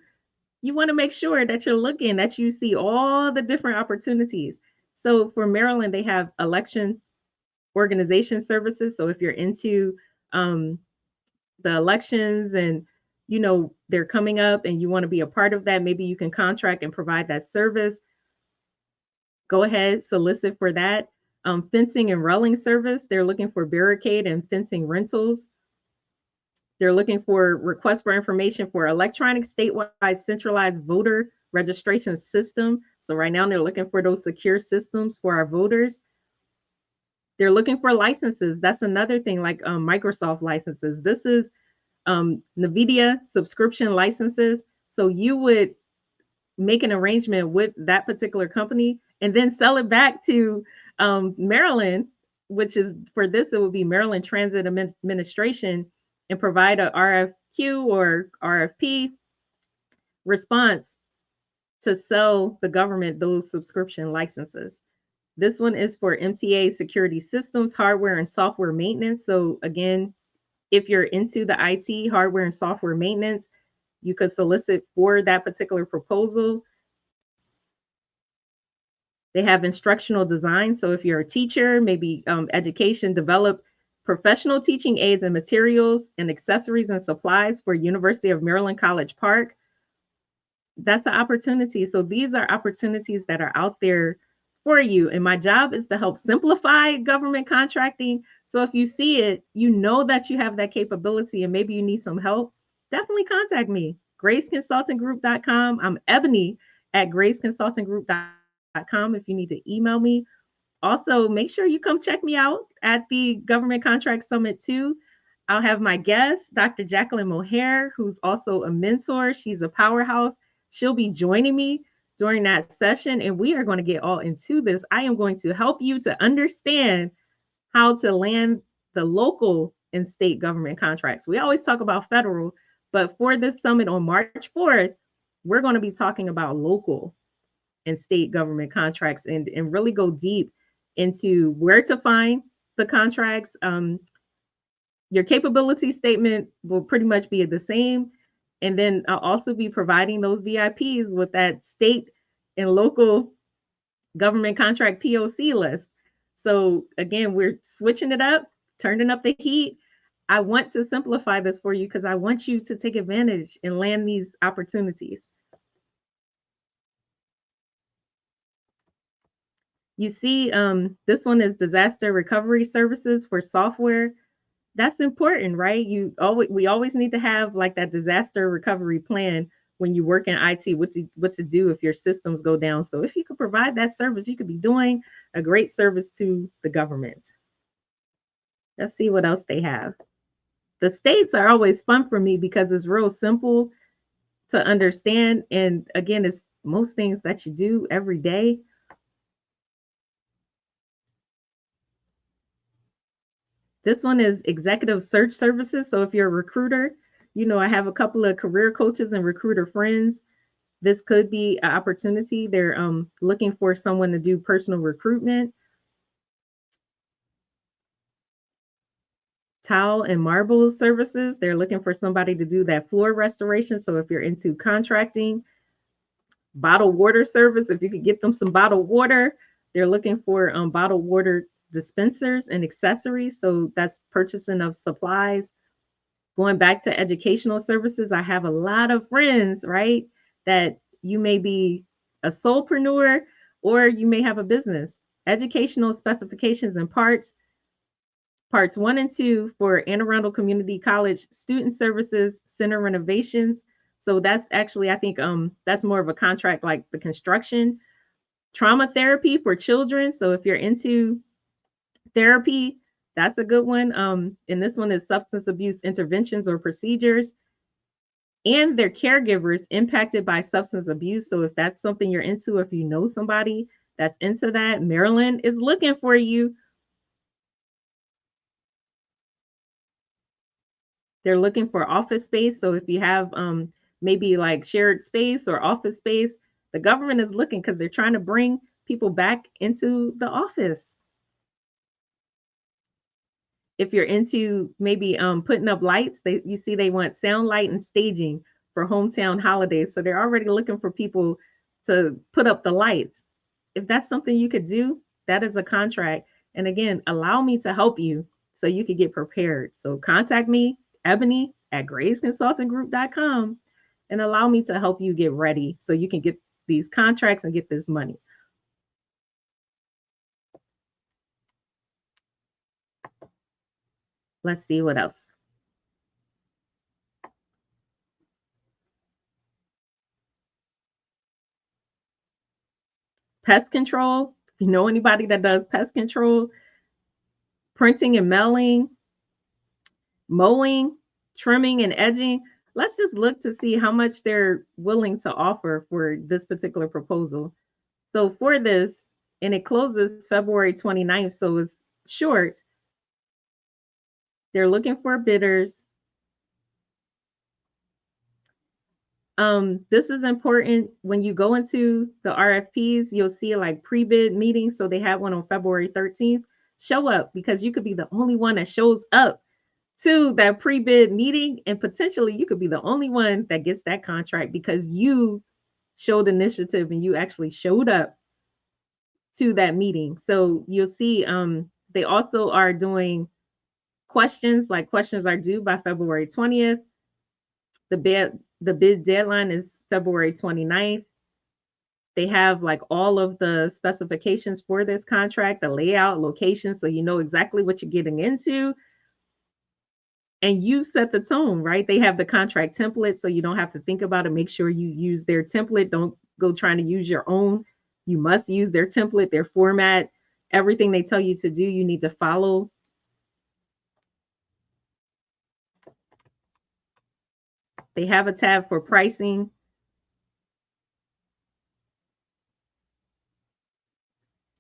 you want to make sure that you're looking, that you see all the different opportunities. So for Maryland, they have election organization services. So if you're into the elections and they're coming up and you want to be a part of that, maybe you can contract and provide that service. Go ahead, solicit for that. Fencing and railing service, they're looking for barricade and fencing rentals. They're looking for requests for information for electronic statewide centralized voter registration system. So right now they're looking for those secure systems for our voters. They're looking for licenses. That's another thing, like Microsoft licenses. This is NVIDIA subscription licenses. So you would make an arrangement with that particular company and then sell it back to Maryland, which is for this, it would be Maryland Transit Administration, and provide a RFQ or RFP response to sell the government those subscription licenses. This one is for MTA security systems, hardware and software maintenance. So again, if you're into the IT hardware and software maintenance, You could solicit for that particular proposal. They have instructional design. So if you're a teacher, maybe education, develop professional teaching aids and materials and accessories and supplies for University of Maryland College Park. That's an opportunity. So these are opportunities that are out there for you. And my job is to help simplify government contracting. So if you see it, you know that you have that capability and maybe you need some help, definitely contact me. GraceConsultingGroup.com. I'm Ebony at GraceConsultingGroup.com if you need to email me. Also, make sure you come check me out at the Government Contract Summit too. I'll have my guest, Dr. Jacqueline Mohair, who's also a mentor. She's a powerhouse. She'll be joining me during that session, and we are going to get all into this. I am going to help you to understand how to land the local and state government contracts. We always talk about federal, but for this summit on March 4th, we're going to be talking about local and state government contracts and really go deep into where to find the contracts. Your capability statement will pretty much be the same. And then I'll also be providing those VIPs with that state and local government contract POC list. So again, we're switching it up, turning up the heat. I want to simplify this for you because I want you to take advantage and land these opportunities. You see, this one is disaster recovery services for software. That's important, right? We always need to have like that disaster recovery plan when you work in IT, what to do if your systems go down. So if you could provide that service, you could be doing a great service to the government. Let's see what else they have. The states are always fun for me because it's real simple to understand. And again, it's most things that you do every day. This one is executive search services. So if you're a recruiter, I have a couple of career coaches and recruiter friends. This could be an opportunity. They're looking for someone to do personal recruitment. Tile and marble services. They're looking for somebody to do that floor restoration. So if you're into contracting, bottled water service, if you could get them some bottled water, they're looking for bottled water dispensers and accessories. So that's purchasing of supplies. Going back to educational services, I have a lot of friends, right? That you may be a solopreneur or you may have a business. Educational specifications and parts 1 and 2 for Anne Arundel Community College Student Services Center renovations. So that's actually, I think that's more of a contract like the construction. Trauma therapy for children. So if you're into therapy, that's a good one. And this one is substance abuse interventions or procedures and their caregivers impacted by substance abuse. So if that's something you're into, if you know somebody that's into that, Maryland is looking for you. They're looking for office space. So if you have maybe like shared space or office space, the government is looking because they're trying to bring people back into the office. If you're into maybe putting up lights, you see they want sound, light, and staging for hometown holidays. So they're already looking for people to put up the lights. If that's something you could do, that is a contract. And again, allow me to help you so you could get prepared. So contact me, Ebony at GraceConsultingGroup.com, and allow me to help you get ready so you can get these contracts and get this money. Let's see what else. Pest control. If you know anybody that does pest control, printing and mailing, mowing, trimming and edging. Let's just look to see how much they're willing to offer for this particular proposal. So for this, and it closes February 29th, so it's short. They're looking for bidders. This is important when you go into the RFPs, you'll see like pre-bid meetings. So they have one on February 13th. Show up because you could be the only one that shows up to that pre-bid meeting, and potentially you could be the only one that gets that contract because you showed initiative and you actually showed up to that meeting. So you'll see they also are doing questions, like questions are due by February 20th. The bid deadline is February 29th. They have like all of the specifications for this contract, the layout, location, so you know exactly what you're getting into. And you set the tone, right? They have the contract template, so you don't have to think about it. Make sure you use their template. Don't go trying to use your own. You must use their template, their format, everything they tell you to do, you need to follow. They have a tab for pricing.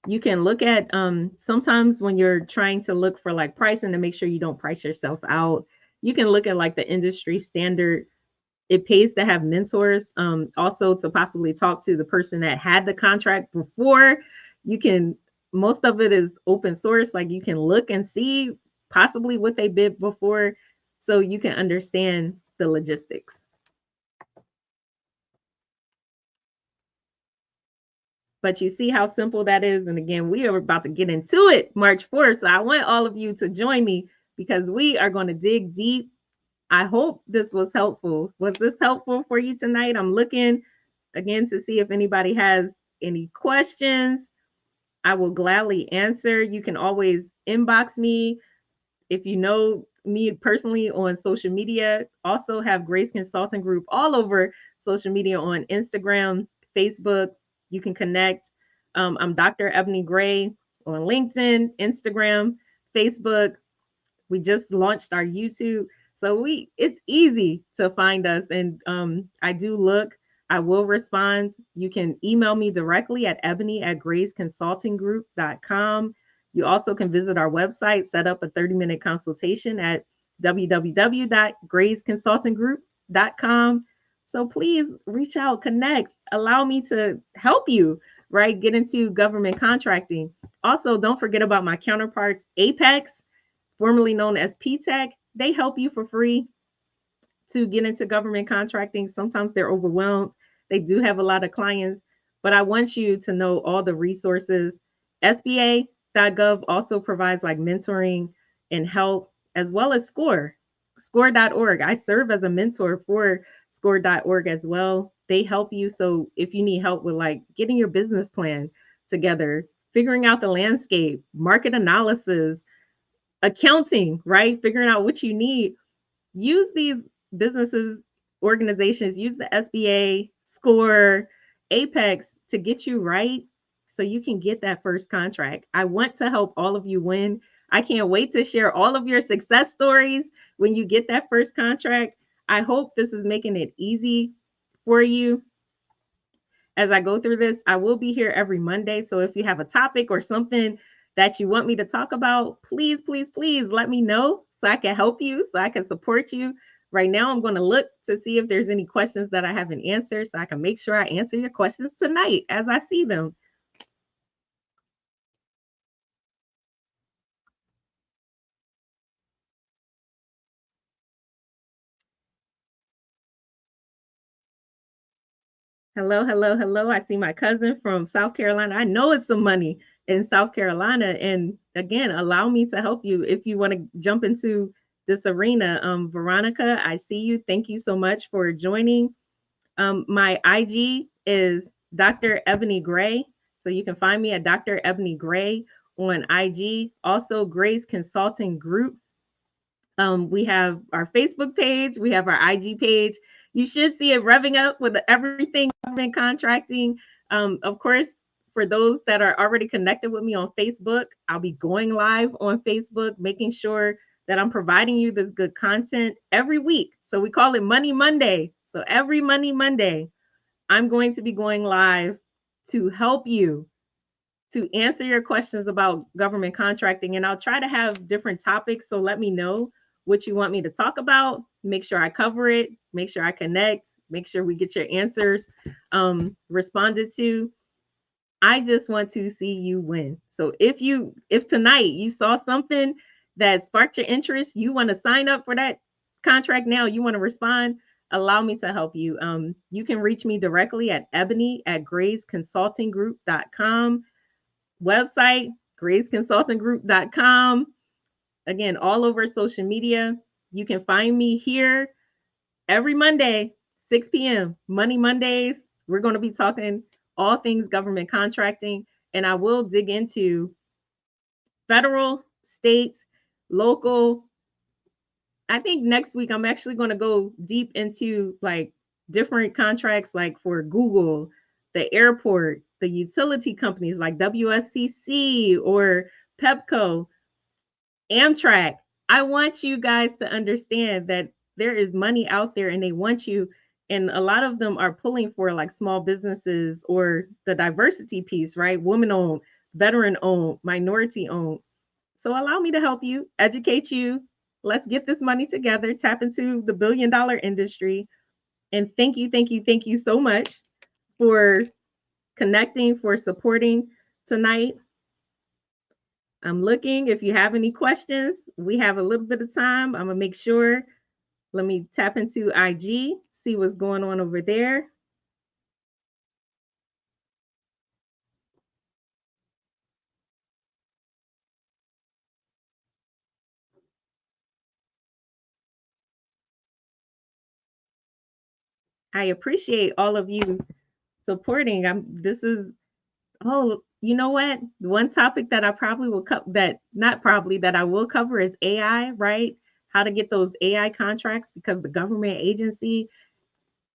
You can look at sometimes when you're trying to look for like pricing to make sure you don't price yourself out, you can look at like the industry standard. It pays to have mentors, also to possibly talk to the person that had the contract before. You can, most of it is open source, like you can look and see possibly what they bid before, so you can understand the logistics. But you see how simple that is. And again, we are about to get into it March 4th. So I want all of you to join me because we are going to dig deep. I hope this was helpful. Was this helpful for you tonight? I'm looking again to see if anybody has any questions. I will gladly answer. You can always inbox me if you know me personally on social media. Also have Grace Consulting Group all over social media on Instagram, Facebook. You can connect. I'm Dr. Ebony Gray on LinkedIn, Instagram, Facebook. We just launched our YouTube. So it's easy to find us. And I do look, I will respond. You can email me directly at ebony@graceconsultinggroup.com. You also can visit our website, set up a 30-minute consultation at www.graceconsultinggroup.com. So please reach out, connect, allow me to help you, right? Get into government contracting. Also, don't forget about my counterparts, Apex, formerly known as PTech. They help you for free to get into government contracting. Sometimes they're overwhelmed. They do have a lot of clients, but I want you to know all the resources. SBA.gov also provides like mentoring and help, as well as score.org. I serve as a mentor for score.org as well. They help you. So if you need help with like getting your business plan together, figuring out the landscape, market analysis, accounting, right? Figuring out what you need. Use these businesses, organizations, use the SBA, SCORE, Apex to get you right so you can get that first contract. I want to help all of you win. I can't wait to share all of your success stories when you get that first contract. I hope this is making it easy for you as I go through this. I will be here every Monday. So if you have a topic or something that you want me to talk about, please, please, please let me know so I can help you, so I can support you. Right now, I'm going to look to see if there's any questions that I haven't answered so I can make sure I answer your questions tonight as I see them. Hello, hello, hello. I see my cousin from South Carolina. I know it's some money in South Carolina. And again, allow me to help you if you want to jump into this arena. Veronica, I see you. Thank you so much for joining. My IG is Dr. Ebony Gray. So you can find me at Dr. Ebony Gray on IG. Also, Grace Consulting Group. We have our Facebook page, we have our IG page. You should see it revving up with everything government contracting. Of course, for those that are already connected with me on Facebook, I'll be going live on Facebook, making sure that I'm providing you this good content every week. So we call it Money Monday. So every Money Monday, I'm going to be going live to help you to answer your questions about government contracting. And I'll try to have different topics. So let me know what you want me to talk about. Make sure I cover it, make sure I connect, make sure we get your answers responded to. I just want to see you win. So if tonight you saw something that sparked your interest, you want to sign up for that contract now, you want to respond, allow me to help you. You can reach me directly at Ebony at graysconsultinggroup.com. Website, graysconsultinggroup.com. Again, all over social media. You can find me here every Monday, 6 p.m. Money Mondays. We're going to be talking all things government contracting, and I will dig into federal, state, local. I think next week I'm actually going to go deep into like different contracts, like for Google, the airport, the utility companies like WSCC or Pepco, Amtrak. I want you guys to understand that there is money out there and they want you. And a lot of them are pulling for like small businesses or the diversity piece, right? Woman owned, veteran owned, minority owned. So allow me to help you, educate you. Let's get this money together, tap into the $1 billion industry. And thank you so much for connecting, for supporting tonight. I'm looking. If you have any questions, we have a little bit of time. I'm going to make sure. Let me tap into IG, see what's going on over there. I appreciate all of you supporting. This is, oh, you know what? One topic that I probably will cover, that not probably, that I will cover is AI, right? How to get those AI contracts, because the government agency,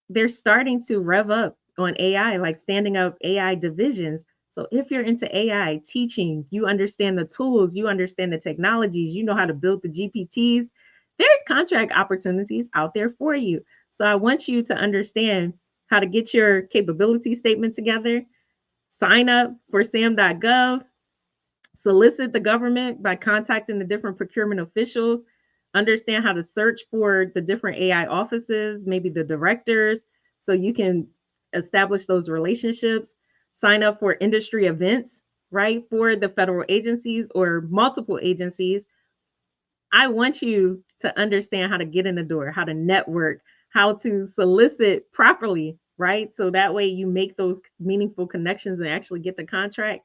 they're starting to rev up on AI, like standing up AI divisions. So if you're into AI teaching, you understand the tools, you understand the technologies, you know how to build the GPTs, there's contract opportunities out there for you. So I want you to understand how to get your capability statement together, sign up for sam.gov, solicit the government by contacting the different procurement officials, understand how to search for the different AI offices, maybe the directors, so you can establish those relationships, sign up for industry events, right, for the federal agencies or multiple agencies. I want you to understand how to get in the door, how to network, how to solicit properly, right? So that way you make those meaningful connections and actually get the contract.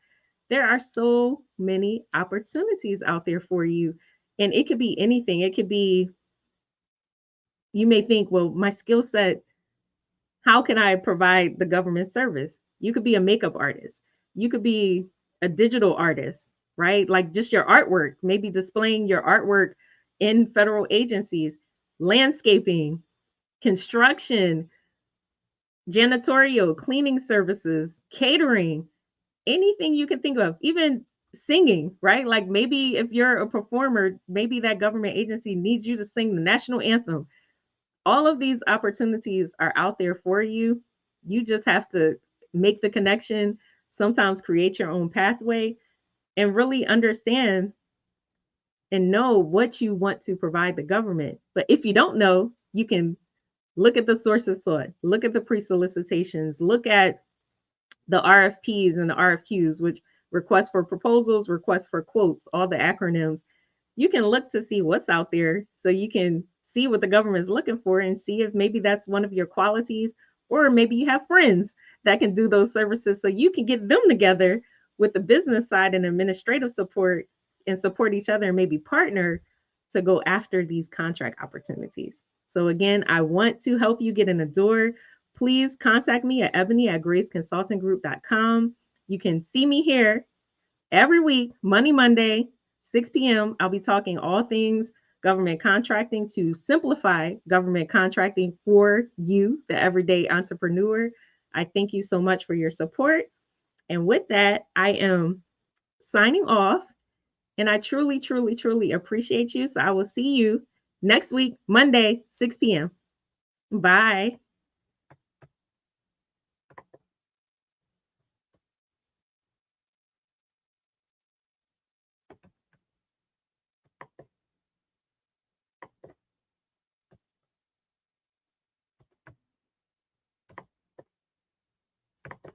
There are so many opportunities out there for you. And it could be anything. It could be, you may think, well, my skill set, how can I provide the government service? You could be a makeup artist. You could be a digital artist, right? Like just your artwork, maybe displaying your artwork in federal agencies, landscaping, construction, janitorial, cleaning services, catering, anything you can think of, even singing, right? Like maybe if you're a performer, maybe that government agency needs you to sing the national anthem. All of these opportunities are out there for you. You just have to make the connection, sometimes create your own pathway, and really understand and know what you want to provide the government. But if you don't know, you can look at the sources sought, look at the pre-solicitations, look at the RFPs and the RFQs, which request for proposals, request for quotes, all the acronyms. You can look to see what's out there so you can see what the government is looking for and see if maybe that's one of your qualities, or maybe you have friends that can do those services so you can get them together with the business side and administrative support and support each other and maybe partner to go after these contract opportunities. So again, I want to help you get in the door. Please contact me at Ebony at graceconsultinggroup.com. You can see me here every week, Money Monday, 6 p.m. I'll be talking all things government contracting to simplify government contracting for you, the everyday entrepreneur. I thank you so much for your support. And with that, I am signing off. And I truly, truly, truly appreciate you. So I will see you next week, Monday, 6 p.m. Bye.